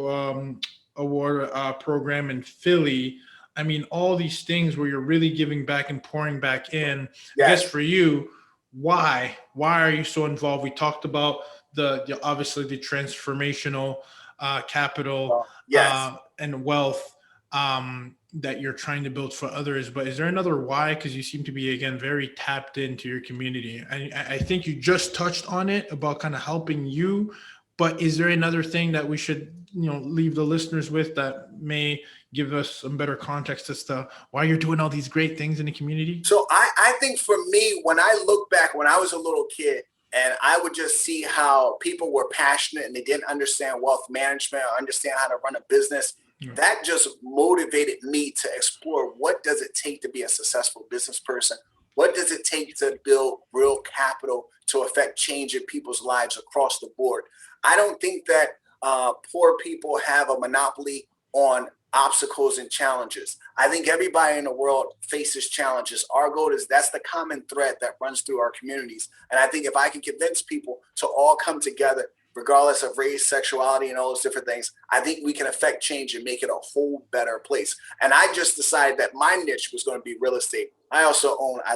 award program in Philly. I mean, all these things where you're really giving back and pouring back in. Yes. I guess for you, why are you so involved? We talked about the obviously the transformational capital and wealth. That you're trying to build for others, but is there another why? Because you seem to be, again, very tapped into your community. I think you just touched on it about kind of helping you, but is there another thing that we should, leave the listeners with that may give us some better context as to why you're doing all these great things in the community? So I think for me, when I look back, when I was a little kid, and I would just see how people were passionate and they didn't understand wealth management or understand how to run a business. That just motivated me to explore what does it take to be a successful business person? What does it take to build real capital to affect change in people's lives across the board? I don't think that poor people have a monopoly on obstacles and challenges. I think everybody in the world faces challenges. Our goal is that's the common thread that runs through our communities. And I think if I can convince people to all come together, regardless of race, sexuality, and all those different things, I think we can affect change and make it a whole better place. And I just decided that my niche was going to be real estate. I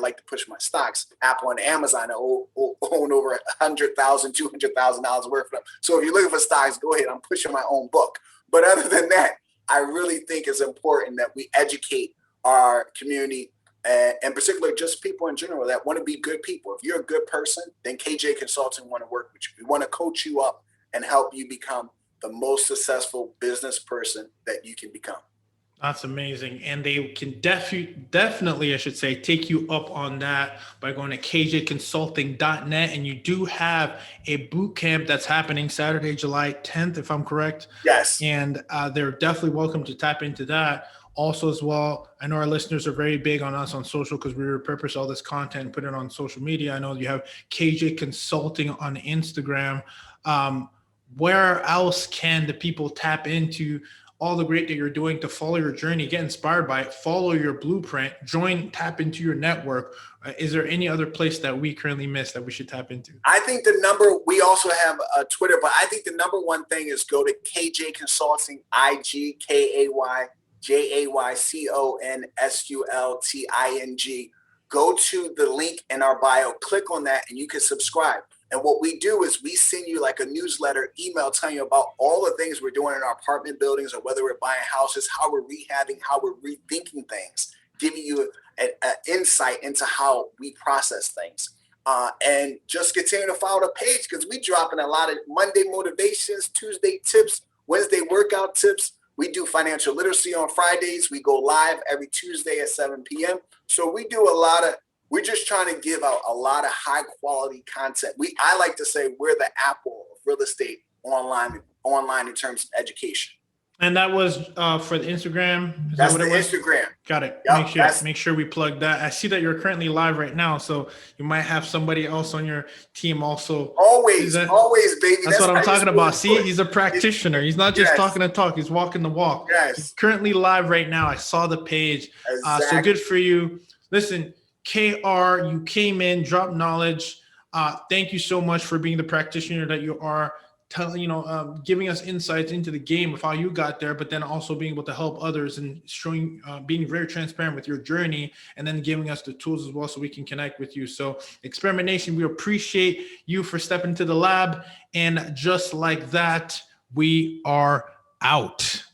like to push my stocks, Apple and Amazon. I own over $100,000, $200,000 worth of them. So if you're looking for stocks, go ahead. I'm pushing my own book. But other than that, I really think it's important that we educate our community, and particularly just people in general that want to be good people. If you're a good person, then KAYJAY Consulting want to work with you. We want to coach you up and help you become the most successful business person that you can become. That's amazing. And they can definitely, I should say, take you up on that by going to kjconsulting.net. And you do have a boot camp that's happening Saturday, July 10th, if I'm correct. Yes. And they're definitely welcome to tap into that. Also, as well, I know our listeners are very big on us on social because we repurpose all this content and put it on social media. I know you have KJ Consulting on Instagram. Where else can the people tap into all the great that you're doing to follow your journey, get inspired by it, follow your blueprint, join, tap into your network? Is there any other place that we currently miss that we should tap into? I think we also have a Twitter, but I think the number one thing is go to KJ Consulting, IG, KAYJAY Go to the link in our bio, click on that, and you can subscribe. And what we do is we send you like a newsletter, email telling you about all the things we're doing in our apartment buildings, or whether we're buying houses, how we're rehabbing, how we're rethinking things, giving you an insight into how we process things. And just continue to follow the page because we dropping a lot of Monday motivations, Tuesday tips, Wednesday workout tips. We do financial literacy on Fridays. We go live every Tuesday at 7 p.m. So we do we're just trying to give out a lot of high quality content. I like to say we're the Apple of real estate online in terms of education. And that was for the Instagram. That's the Instagram. Got it. Yep, make sure we plug that. I see that you're currently live right now, so you might have somebody else on your team also. Always, baby. That's what I'm talking about. See, he's a practitioner. He's not just talking the talk. He's walking the walk. Yes. He's currently live right now. I saw the page. Exactly. So good for you. Listen, KR, you came in, dropped knowledge. Thank you so much for being the practitioner that you are. Giving us insights into the game of how you got there, but then also being able to help others and showing, being very transparent with your journey, and then giving us the tools as well so we can connect with you. So Experiment Nation, we appreciate you for stepping to the lab. And just like that, we are out.